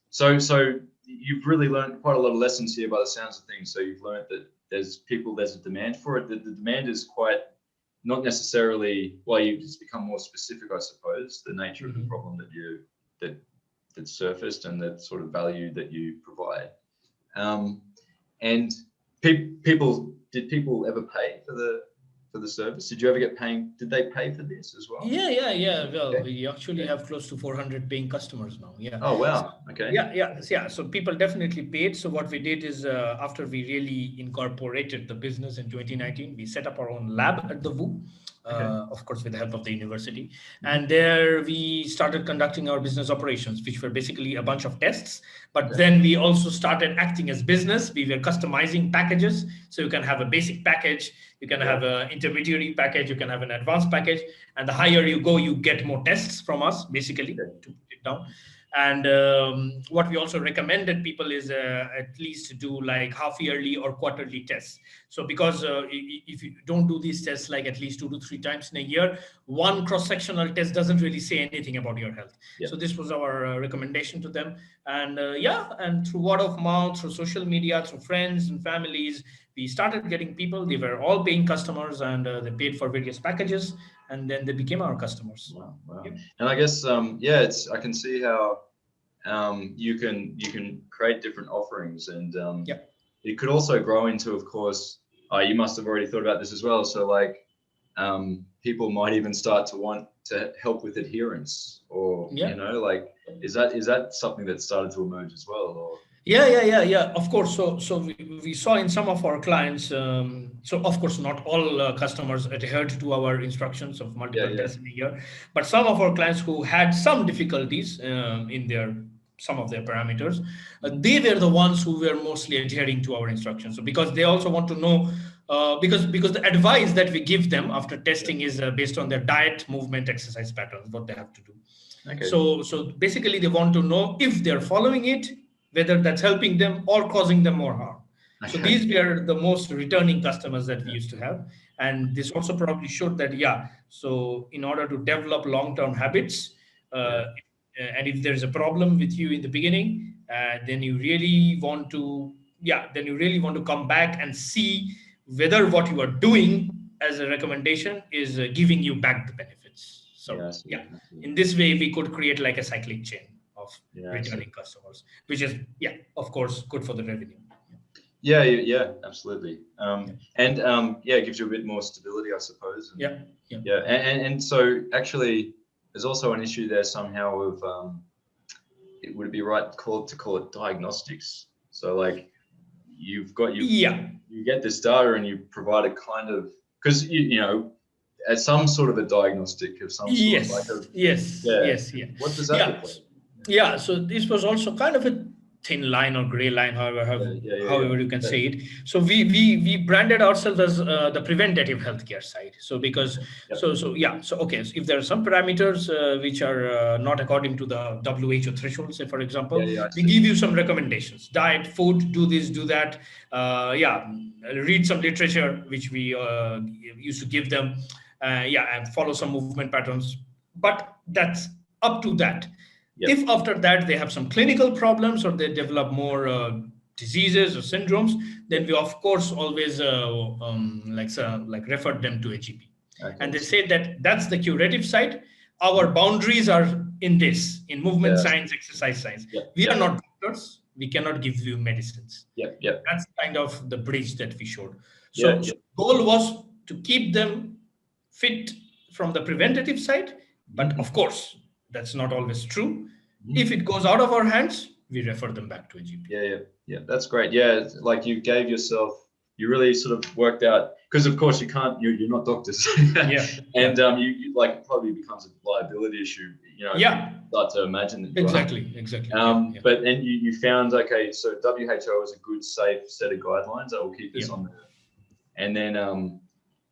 So you've really learned quite a lot of lessons here by the sounds of things. So you've learned that there's a demand for it. The demand is quite not necessarily. Well, you've just become more specific, I suppose. The nature of the problem that surfaced and that sort of value that you provide, and did people ever pay for the service? Did you ever get paying? Did they pay for this as well? Yeah. Well, we actually have close to 400 paying customers now. Yeah. Oh wow. Okay. Yeah. So people definitely paid. So what we did is after we really incorporated the business in 2019, we set up our own lab at the VU. Of course, with the help of the university. And there we started conducting our business operations, which were basically a bunch of tests. But then we also started acting as business. We were customizing packages. So you can have a basic package, you can have an intermediary package, you can have an advanced package. And the higher you go, you get more tests from us, basically, to put it down. And what we also recommended people is at least do like half yearly or quarterly tests. So because if you don't do these tests like at least 2 to 3 times in a year, one cross-sectional test doesn't really say anything about your health. So this was our recommendation to them. And and through word of mouth, through social media, through friends and families, we started getting people. They were all paying customers, and they paid for various packages, and then they became our customers. Wow. And I guess I can see how you can create different offerings, and it could also grow into, of course, you must have already thought about this as well. So like, people might even start to want to help with adherence, or like, is that something that started to emerge as well? Or Yeah. Of course. So we saw in some of our clients. So of course, not all customers adhered to our instructions of multiple tests in a year, but some of our clients who had some difficulties in some of their parameters, they were the ones who were mostly adhering to our instructions. So because they also want to know. Because the advice that we give them after testing is based on their diet, movement, exercise patterns, what they have to do. Okay. So basically, they want to know if they're following it, whether that's helping them or causing them more harm. Okay. So these were the most returning customers that we used to have. And this also probably showed that, so in order to develop long-term habits, and if there's a problem with you in the beginning, then you really want to, come back and see whether what you are doing as a recommendation is giving you back the benefits. So in this way, we could create like a cyclic chain of returning customers, which is, of course, good for the revenue. Yeah, absolutely. And it gives you a bit more stability, I suppose. And so actually, there's also an issue there somehow of, would it be right to call it diagnostics? So like, you get this data and you provide a kind of, because as some sort of a diagnostic of some sort. Yes. What does that look like? Yeah, so this was also kind of a thin line or gray line, however you can say it. So we branded ourselves as the preventative healthcare side. So because so if there are some parameters which are not according to the WHO threshold, say for example, we give you some recommendations: diet, food, do this, do that. Read some literature which we used to give them. And follow some movement patterns. But that's up to that. If after that they have some clinical problems or they develop more diseases or syndromes, then we of course always refer them to a GP. Okay. And they say that that's the curative side. Our boundaries are in movement science, exercise science. We are not doctors. We cannot give you medicines. That's kind of the bridge that we showed. So goal was to keep them fit from the preventative side, but of course, that's not always true. If it goes out of our hands, we refer them back to a GP. Yeah, that's great. Yeah, like you really sort of worked out, because of course you're not doctors. And you like, it probably becomes a liability issue. Start to imagine that. Exactly. But then you found, okay, so WHO is a good, safe set of guidelines that will keep this on there. And then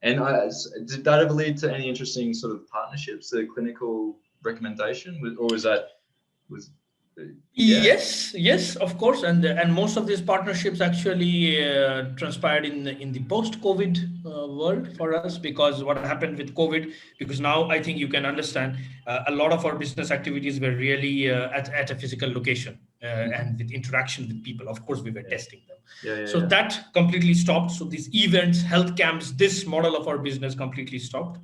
did that ever lead to any interesting sort of partnerships, the clinical recommendation, or was that? Yes, of course, and most of these partnerships actually transpired in the post-COVID world for us, because what happened with COVID, because now I think you can understand a lot of our business activities were really at a physical location and with interaction with people. Of course, we were testing them. So that completely stopped. So these events, health camps, this model of our business completely stopped.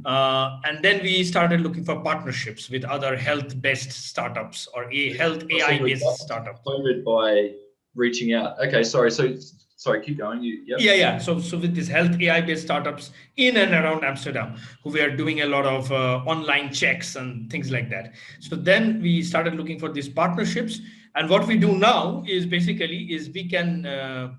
And then we started looking for partnerships with other health-based startups or health AI-based startups. By reaching out. Okay, sorry, keep going. So with these health AI-based startups in and around Amsterdam, who were doing a lot of online checks and things like that. So then we started looking for these partnerships. And what we do now is we can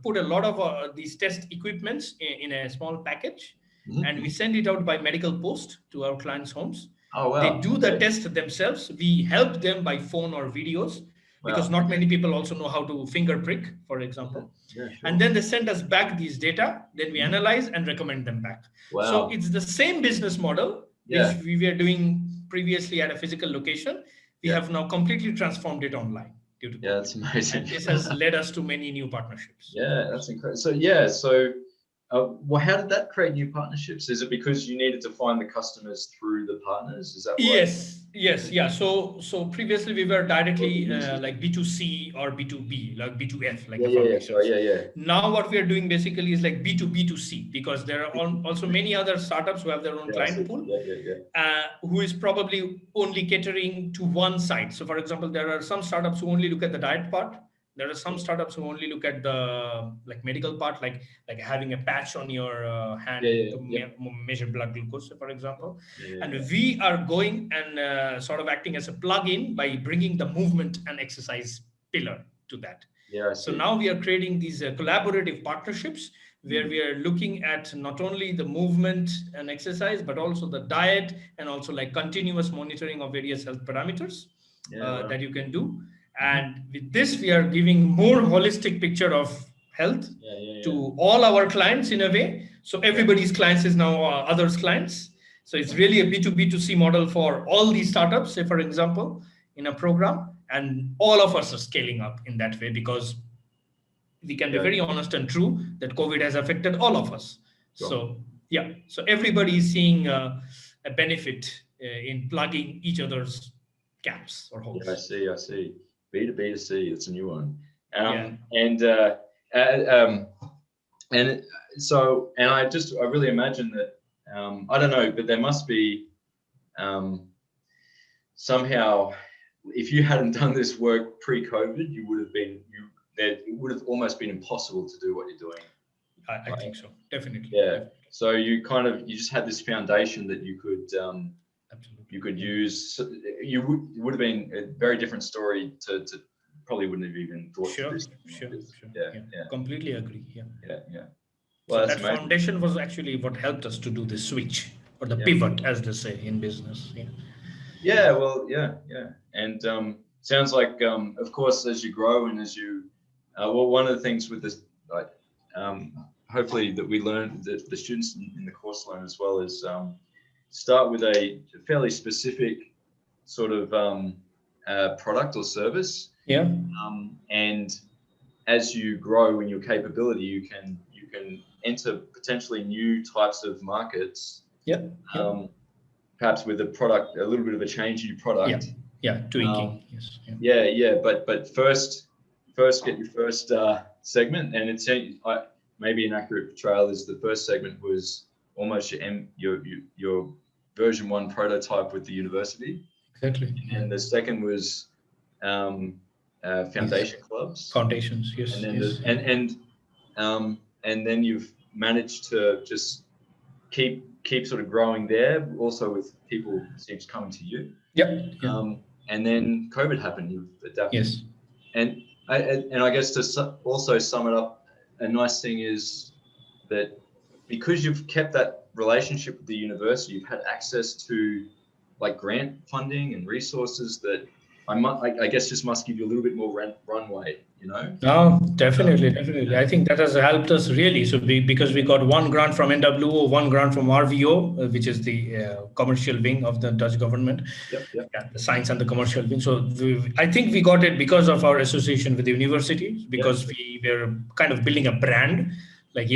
put a lot of these test equipments in a small package, and we send it out by medical post to our clients' homes. Oh, wow. They do the test themselves. We help them by phone or videos, because not many people also know how to finger prick, for example. Sure. And then they send us back these data, then we analyze and recommend them back. Wow. So it's the same business model, which we were doing previously at a physical location. We have now completely transformed it online. That's amazing. And this has led us to many new partnerships. Yeah, that's incredible. So how did that create new partnerships? Is it because you needed to find the customers through the partners? Is that Yes. So previously we were directly like B2C or B2B, like B2F, like the foundations. Now what we are doing basically is like B2B2C, because there are also many other startups who have their own client pool, who is probably only catering to one side. So for example, there are some startups who only look at the diet part, There are some startups who only look at the like medical part, like having a patch on your hand to measure blood glucose, for example. And we are going and sort of acting as a plug-in by bringing the movement and exercise pillar to that. So now we are creating these collaborative partnerships where we are looking at not only the movement and exercise, but also the diet and also like continuous monitoring of various health parameters that you can do. And with this, we are giving more holistic picture of health to all our clients in a way. So everybody's clients is now others' clients. So it's really a B2B2C model for all these startups, say, for example, in a program. And all of us are scaling up in that way because we can be very honest and true that COVID has affected all of us. So, so everybody is seeing a benefit in plugging each other's gaps or holes. I see. B2B2C, it's a new one. And I really imagine that, I don't know, but there must be somehow, if you hadn't done this work pre-COVID, it would have almost been impossible to do what you're doing. I think so, definitely. Yeah. Definitely. So you just had this foundation that you could use. It would have been a very different story to probably wouldn't have even thought. Sure. Yeah. Completely agree. Yeah. Well, so that amazing. Foundation was actually what helped us to do the switch or the pivot, as they say in business. And sounds like, of course, as you grow and as you, one of the things with this, hopefully that we learn, that the students in the course learn as well, is start with a fairly specific sort of product or service. And as you grow in your capability, you can enter potentially new types of markets. Perhaps with a product, a little bit of a change in your product. Tweaking. But first get your first segment, and it's maybe an accurate portrayal is the first segment was almost your version 1 prototype with the university. Exactly. And the second was foundation clubs. Foundations, yes. And then you've managed to just keep sort of growing there, also with people seems coming to you. And then COVID happened. You've adapted. Yes. And I guess to also sum it up, a nice thing is that because you've kept that relationship with the university, you've had access to like grant funding and resources that I guess just must give you a little bit more runway, you know? No, definitely. I think that has helped us really. So because we got 1 grant from NWO, 1 grant from RVO, which is the commercial wing of the Dutch government, the science and the commercial wing. So I think we got it because of our association with the university, because we were kind of building a brand. Like,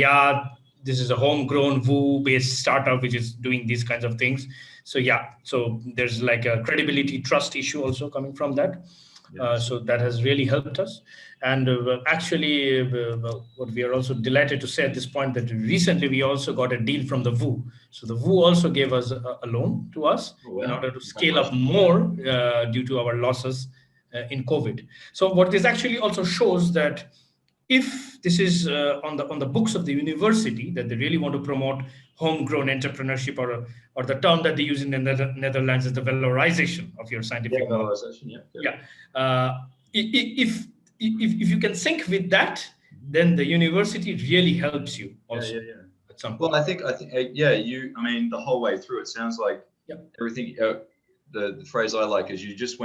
this is a homegrown VU-based startup which is doing these kinds of things. So so there's like a credibility trust issue also coming from that. So that has really helped us. And actually, what we are also delighted to say at this point that recently we also got a deal from the VU. So the VU also gave us a loan to us in order to scale up more due to our losses in COVID. So what this actually also shows that if this is on the books of the university, that they really want to promote homegrown entrepreneurship, or the term that they use in the Netherlands is the valorization of your scientific knowledge. If you can sync with that, then the university really helps you also. At some point. Well, I think the whole way through, it sounds like everything. The phrase I like is you just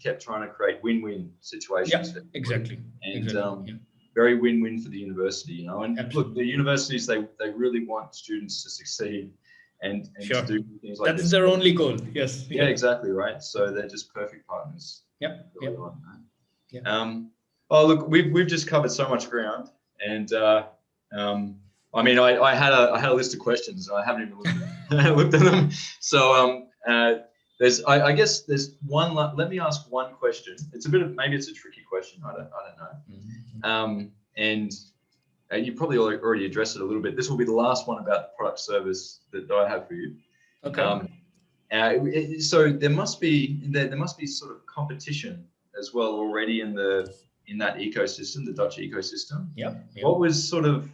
kept trying to create win-win situations. Exactly. And very win-win for the university, you know. And look, the universities, they really want students to succeed and to do things like That's their only goal. Yes. Yeah, exactly right. So they're just perfect partners. Oh, look, we've just covered so much ground, and I mean, I had a list of questions, and I haven't even looked at them. So I guess there's one. Let me ask one question. It's maybe it's a tricky question. I don't know. And you probably already addressed it a little bit. This will be the last one about the product service that I have for you. Okay. So there must be sort of competition as well already in the in that ecosystem, the Dutch ecosystem. Yeah. What was sort of,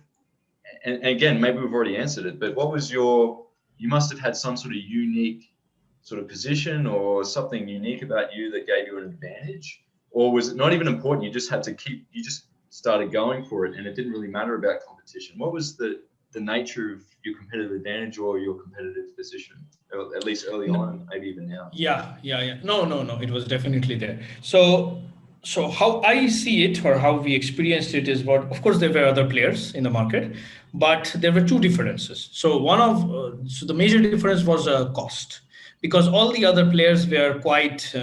and again, maybe we've already answered it, but what was you must have had some sort of unique sort of position or something unique about you that gave you an advantage? Or was it not even important? You just had to you just started going for it and it didn't really matter about competition. What was the nature of your competitive advantage or your competitive position, at least early on, maybe even now? Yeah. No, it was definitely there. So how I see it or how we experienced it is of course, there were other players in the market, but there were two differences. So so the major difference was cost, because all the other players were quite,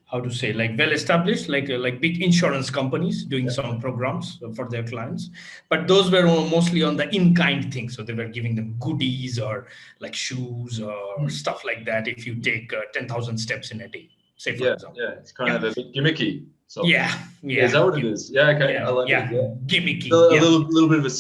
how to say, like well established, like big insurance companies doing some programs for their clients, but those were mostly on the in-kind thing. So they were giving them goodies or like shoes or stuff like that if you take 10,000 steps in a day, say, for example. Yeah, it's kind of a bit gimmicky. Yeah. Is that what it is? Yeah, okay. Yeah, I like it. Yeah. Gimmicky. A little bit of an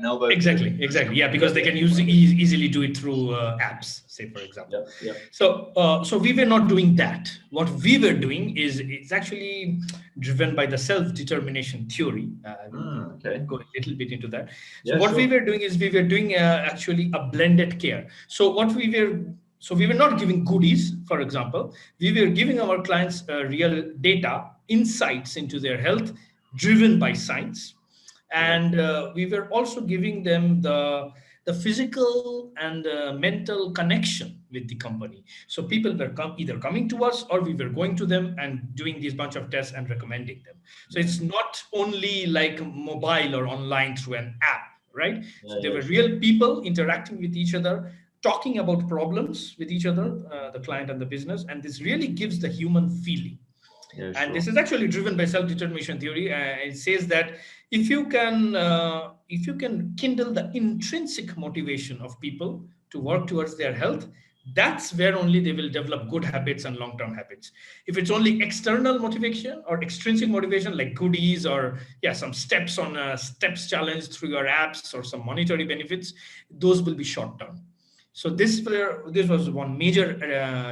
elbow. Exactly. Yeah, because they can easily do it through apps, say, for example. Yeah. So we were not doing that. What we were doing is it's actually driven by the self-determination theory. Okay. Go a little bit into that. So Yeah, what sure. we were doing is we were doing actually a blended care. So we were not giving goodies, for example. We were giving our clients real data, insights into their health, driven by science. And we were also giving them the physical and mental connection with the company. So people were either coming to us or we were going to them and doing these bunch of tests and recommending them. So it's not only like mobile or online through an app, right? So there were real people interacting with each other, talking about problems with each other, the client and the business, and this really gives the human feeling. And this is actually driven by self-determination theory. It says that if you can kindle the intrinsic motivation of people to work towards their health, that's where only they will develop good habits and long-term habits. If it's only external motivation or extrinsic motivation, like goodies or some steps on a steps challenge through your apps or some monetary benefits, those will be short-term. So this was one major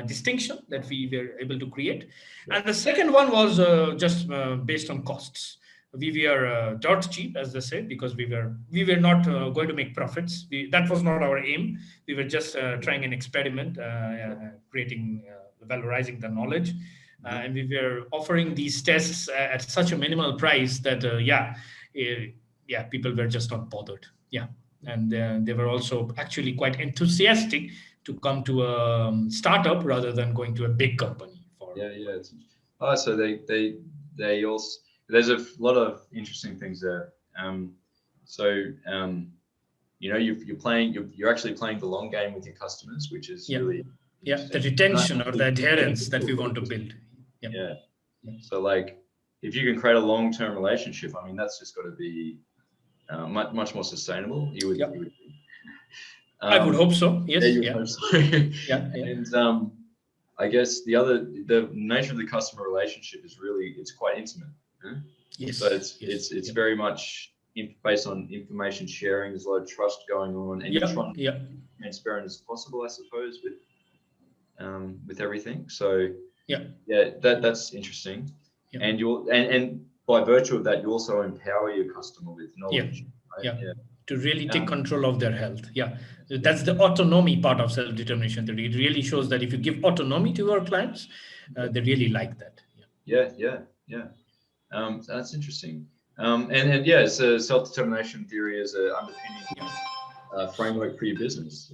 distinction that we were able to create. And the second one was just based on costs. We were dirt cheap, as they said, because we were not going to make profits. That was not our aim. We were just trying an experiment, valorizing the knowledge. And we were offering these tests at such a minimal price that, people were just not bothered. Yeah. And they were also actually quite enthusiastic to come to a startup rather than going to a big company. So they also, there's a lot of interesting things there. You're actually playing the long game with your customers, which is really the retention or the adherence that we want to build. So like, if you can create a long-term relationship, I mean, that's just got to be much more sustainable. You would think. I would hope so. Yes. Hope so. And I guess the nature of the customer relationship is it's quite intimate. Yes. So it's very much based on information sharing. There's a lot of trust going on, and you're trying to be transparent as possible, I suppose, with everything. So that's interesting. And and by virtue of that, you also empower your customer with knowledge. To really take control of their health. That's the autonomy part of self-determination theory. It really shows that if you give autonomy to your clients, they really like that. That's interesting. So self-determination theory is an underpinning framework for your business.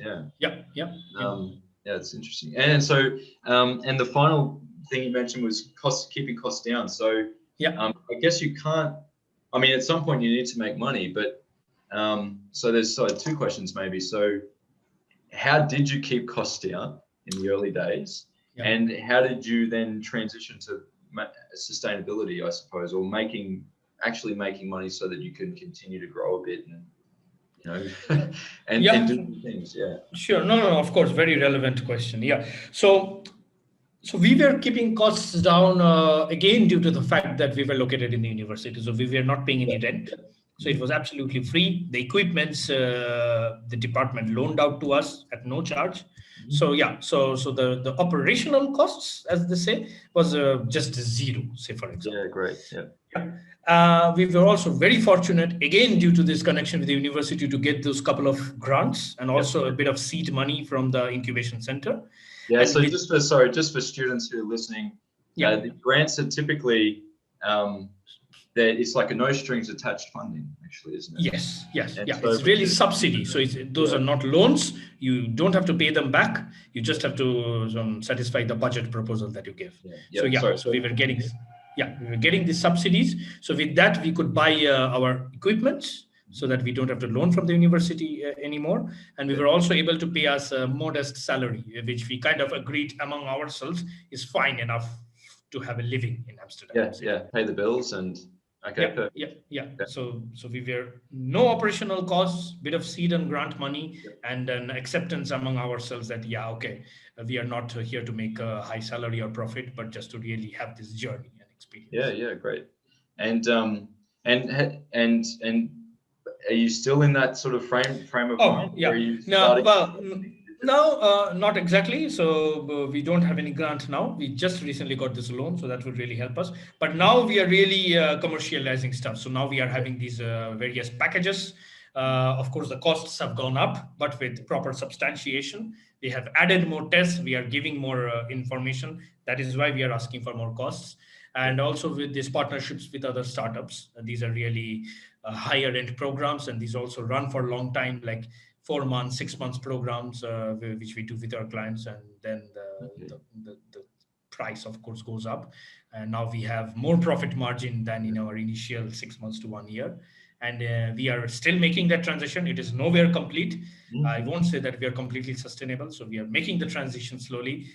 It's interesting. And so and the final thing you mentioned was keeping costs down. So I guess you can't. I mean, at some point you need to make money, but so there's two questions maybe. So, how did you keep costs down in the early days, and how did you then transition to sustainability, I suppose, or actually making money so that you can continue to grow a bit and and do things? Sure. No. Of course, very relevant question. So we were keeping costs down again due to the fact that we were located in the university. So we were not paying any rent. So it was absolutely free. The equipments, the department loaned out to us at no charge. So yeah, so the operational costs, as they say, was just zero, say for example. Yeah, great. Yeah. We were also very fortunate, again, due to this connection with the university, to get those couple of grants and also a bit of seed money from the incubation center. Yeah, And so just for students who are listening, the grants are typically, it's like a no strings attached funding, actually, isn't it? Yes. And Yeah, so it's really subsidy. So those are not loans. You don't have to pay them back. You just have to satisfy the budget proposal that you give. So we were getting these subsidies. So with that, we could buy our equipment so that we don't have to loan from the university anymore. And we were also able to pay us a modest salary, which we kind of agreed among ourselves is fine enough to have a living in Amsterdam. Pay the bills and okay. So we were no operational costs, bit of seed and grant money, and an acceptance among ourselves that we are not here to make a high salary or profit, but just to really have this journey and experience. Yeah, great. And are you still in that sort of frame of mind? No, not exactly. So we don't have any grant now. We just recently got this loan, so that would really help us. But now we are really commercializing stuff. So now we are having these various packages. Of course, the costs have gone up, but with proper substantiation. We have added more tests. We are giving more information. That is why we are asking for more costs. And also with these partnerships with other startups. These are really higher end programs, and these also run for a long time, like 4 months, 6 months programs, which we do with our clients, and then the price, of course, goes up. And now we have more profit margin than in our initial 6 months to 1 year. And we are still making that transition. It is nowhere complete. I won't say that we are completely sustainable. So we are making the transition slowly.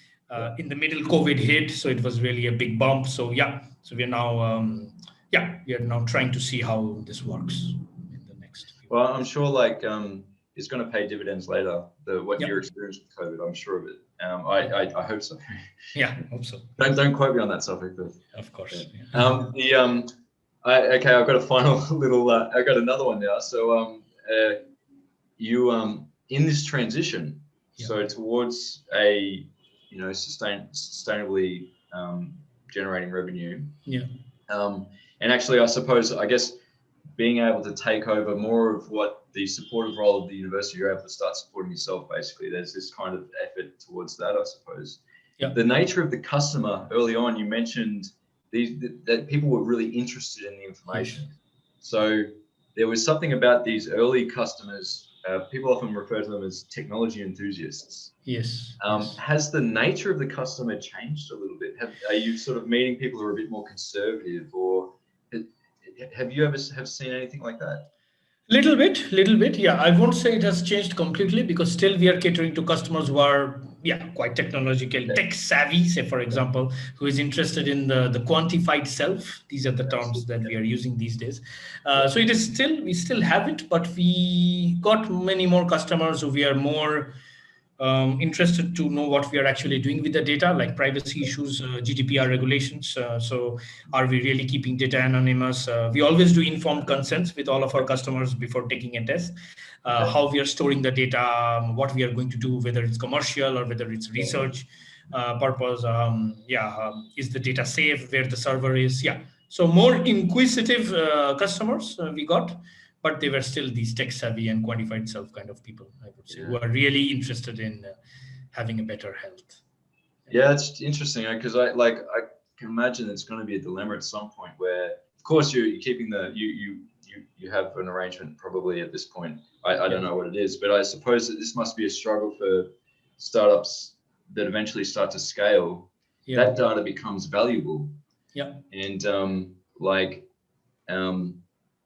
In the middle, COVID hit, so it was really a big bump. So we are now, we are now trying to see how this works in the next. Well, I'm sure it's going to pay dividends later. What your experience with COVID, I'm sure of it. I hope so. Yeah, I hope so. Don't quote me on that topic, but of course. Yeah. I've got a final little. I got another one now. So you in this transition, so towards a sustainably generating revenue. Yeah. And actually, I guess being able to take over more of what the supportive role of the university, you're able to start supporting yourself, basically. There's this kind of effort towards that, I suppose. Yeah. The nature of the customer, early on, you mentioned that people were really interested in the information. Yes. So there was something about these early customers, people often refer to them as technology enthusiasts. Yes. Has the nature of the customer changed a little bit? Are you sort of meeting people who are a bit more conservative, or have you ever seen anything like that? Little bit. Yeah, I won't say it has changed completely, because still we are catering to customers who are quite technological, tech savvy, say for example, who is interested in the quantified self. These are the terms that we are using these days. So we still have it, but we got many more customers who we are more interested to know what we are actually doing with the data, like privacy issues, GDPR regulations. So are we really keeping data anonymous? We always do informed consents with all of our customers before taking a test. How we are storing the data, what we are going to do, whether it's commercial or whether it's research purpose. Is the data safe where the server is? So more inquisitive customers we got. But they were still these tech-savvy and quantified self kind of people, I would say, who are really interested in having a better health. Yeah, it's interesting, because I can imagine it's going to be a dilemma at some point where, of course, you're keeping you have an arrangement probably at this point. I don't know what it is, but I suppose that this must be a struggle for startups that eventually start to scale. Yeah. That data becomes valuable. Yeah. And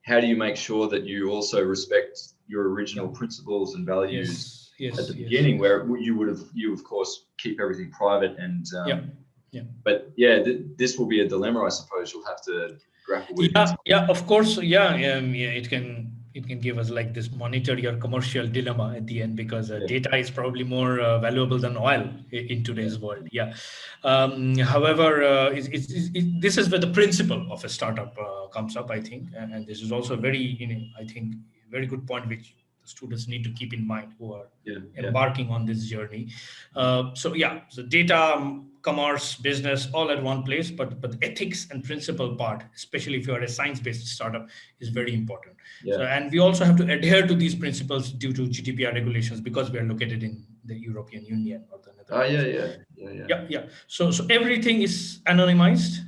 how do you make sure that you also respect your original principles and values at the beginning, where you of course keep everything private and but this will be a dilemma, I suppose, you'll have to grapple with. Of course. It can it can give us like this monetary or commercial dilemma at the end, because data is probably more valuable than oil in today's world. Yeah. However, this is where the principle of a startup comes up, I think, and this is also a very, I think, very good point which the students need to keep in mind who are embarking on this journey. So data, commerce, business, all at one place, but the ethics and principle part, especially if you are a science-based startup, is very important. So, and we also have to adhere to these principles due to GDPR regulations, because we are located in the European Union or the Netherlands. So everything is anonymized.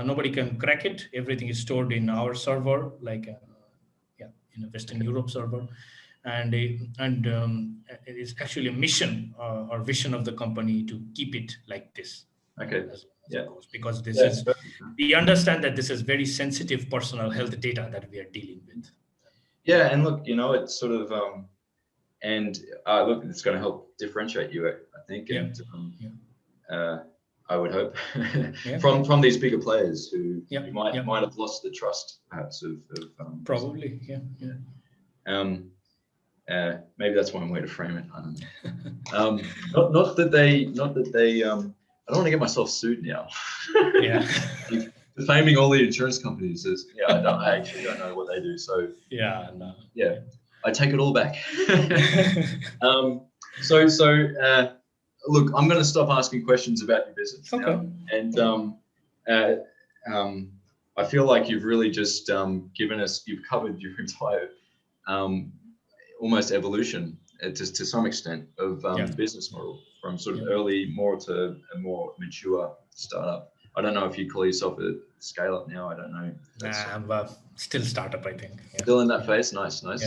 Nobody can crack it. Everything is stored in our server, like in a Western Europe server. And it is actually a mission or vision of the company to keep it like this. Because this is, we understand that this is very sensitive personal health data that we are dealing with. Yeah, and look, it's sort of, look, it's going to help differentiate you, I think, I would hope, from these bigger players who might have lost the trust, perhaps, of probably, maybe that's one way to frame it. I don't know. Not that they. I don't want to get myself sued now. Defaming all the insurance companies is. I actually don't know what they do. So. I take it all back. Look, I'm going to stop asking questions about your business now, and I feel like you've really just you've covered your entire. Almost evolution to some extent of the business model, from sort of early more to a more mature startup. I don't know if you call yourself a scale up now. I don't know. I'm still startup, I think. Still in that phase. Nice. I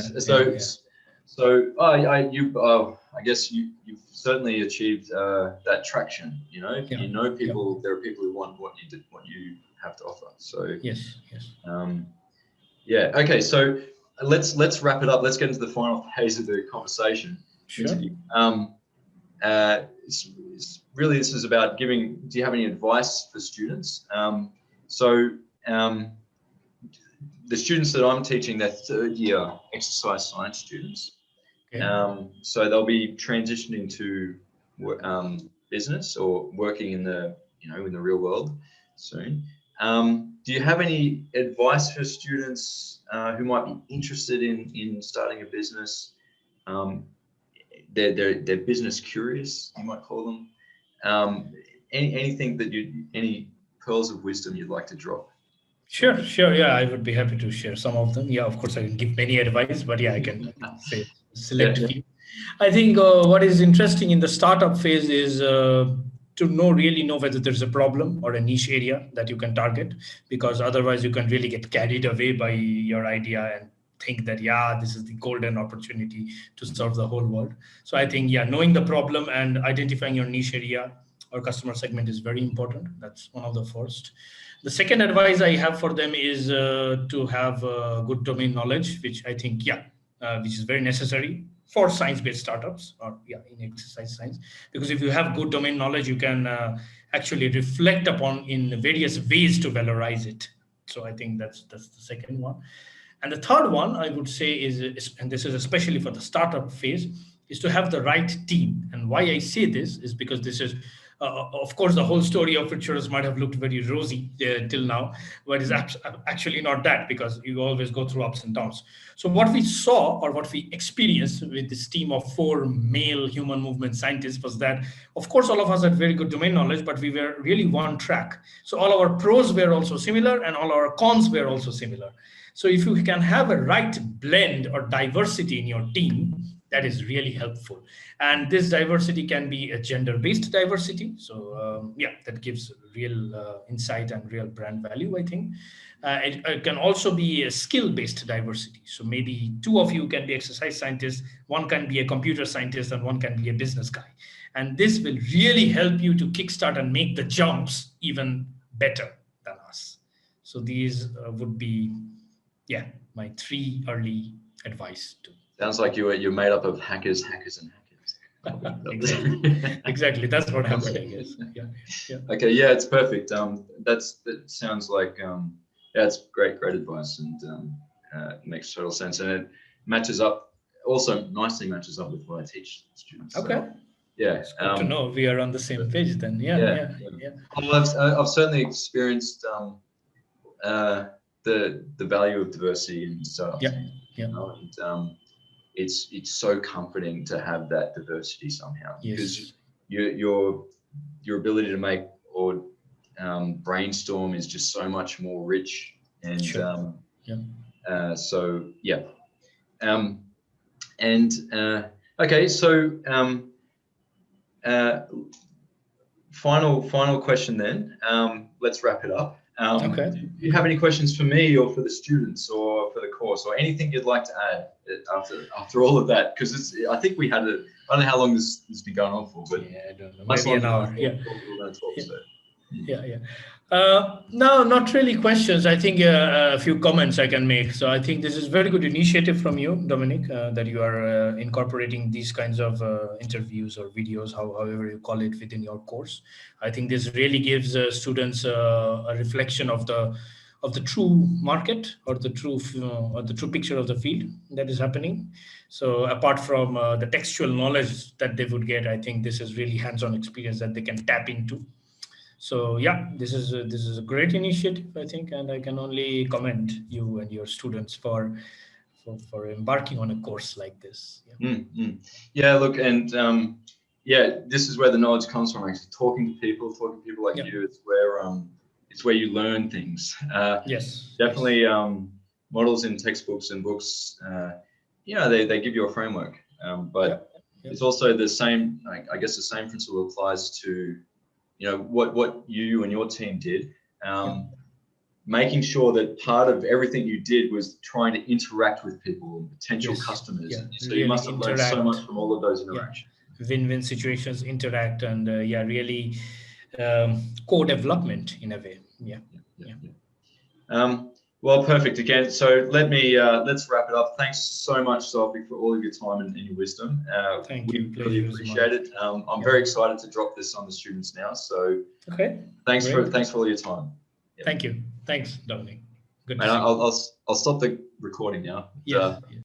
guess you've certainly achieved that traction. People. There are people who want what you have to offer. So yes. Okay. So. Let's wrap it up. Let's get into the final phase of the conversation. Sure. This is about giving. Do you have any advice for students? The students that I'm teaching, they're third-year exercise science students. So they'll be transitioning to business or working in the real world soon. Do you have any advice for students who might be interested in starting a business? They're business curious, you might call them. Anything any pearls of wisdom you'd like to drop? Sure. Yeah, I would be happy to share some of them. Yeah, of course, I can give many advice, but I can say select few. I think what is interesting in the startup phase is to really know whether there's a problem or a niche area that you can target, because otherwise you can really get carried away by your idea and think that, this is the golden opportunity to serve the whole world. So I think, knowing the problem and identifying your niche area or customer segment is very important. That's one of the first. The second advice I have for them is to have good domain knowledge, which I think, which is very necessary for science-based startups or in exercise science, because if you have good domain knowledge, you can actually reflect upon in various ways to valorize it. So I think that's the second one. And the third one I would say is, and this is especially for the startup phase, is to have the right team. And why I say this is because this is, of course, the whole story of Fitsurance might have looked very rosy till now, but it's actually not that, because you always go through ups and downs. So what we saw or what we experienced with this team of 4 male human movement scientists was that, of course, all of us had very good domain knowledge, but we were really one track. So all our pros were also similar and all our cons were also similar. So if you can have a right blend or diversity in your team, that is really helpful. And this diversity can be a gender-based diversity. So that gives real insight and real brand value, I think. It can also be a skill-based diversity. So maybe 2 of you can be exercise scientists, 1 can be a computer scientist, and 1 can be a business guy. And this will really help you to kickstart and make the jumps even better than us. So these would be, my 3 early advice to. Sounds like you're made up of hackers, and hackers. Exactly. That's what happened, I guess. Yeah. Okay. Yeah, it's perfect. That sounds like it's great advice, and makes total sense, and it matches up, also nicely matches up with what I teach students. Okay. So, yeah. It's good to know we are on the same page then. Yeah. Well, I've certainly experienced the value of diversity in startups. And it's so comforting to have that diversity somehow, because your ability to make or brainstorm is just so much more rich. And okay, so final question then. Let's wrap it up. Okay. Do you have any questions for me or for the students or for the course, or anything you'd like to add after all of that? Because I think we had I don't know how long this has been going on for, but I don't know, maybe an hour. Yeah. No, not really questions. I think a few comments I can make. So I think this is very good initiative from you, Dominic, that you are incorporating these kinds of interviews or videos, however you call it, within your course. I think this really gives students a reflection of the true market, or the true picture of the field that is happening. So apart from the textual knowledge that they would get, I think this is really hands-on experience that they can tap into. So yeah, this is a great initiative, I think, and I can only commend you and your students for embarking on a course like this. Yeah, look, and this is where the knowledge comes from. Actually, talking to people like you, it's where you learn things. Definitely. Models in textbooks and books, they give you a framework, but it's also the same. I guess the same principle applies to what you and your team did, making sure that part of everything you did was trying to interact with people and potential customers. So really you must have learned so much from all of those interactions. Win-win situations, interact, and really co-development in a way. Well, perfect. Again, so let's wrap it up. Thanks so much, Sauvik, for all of your time and your wisdom. Thank you. We really appreciate it. I'm very excited to drop this on the students now. So thanks for all your time. Thank you. Thanks, Dominic. Good. And I'll stop the recording now.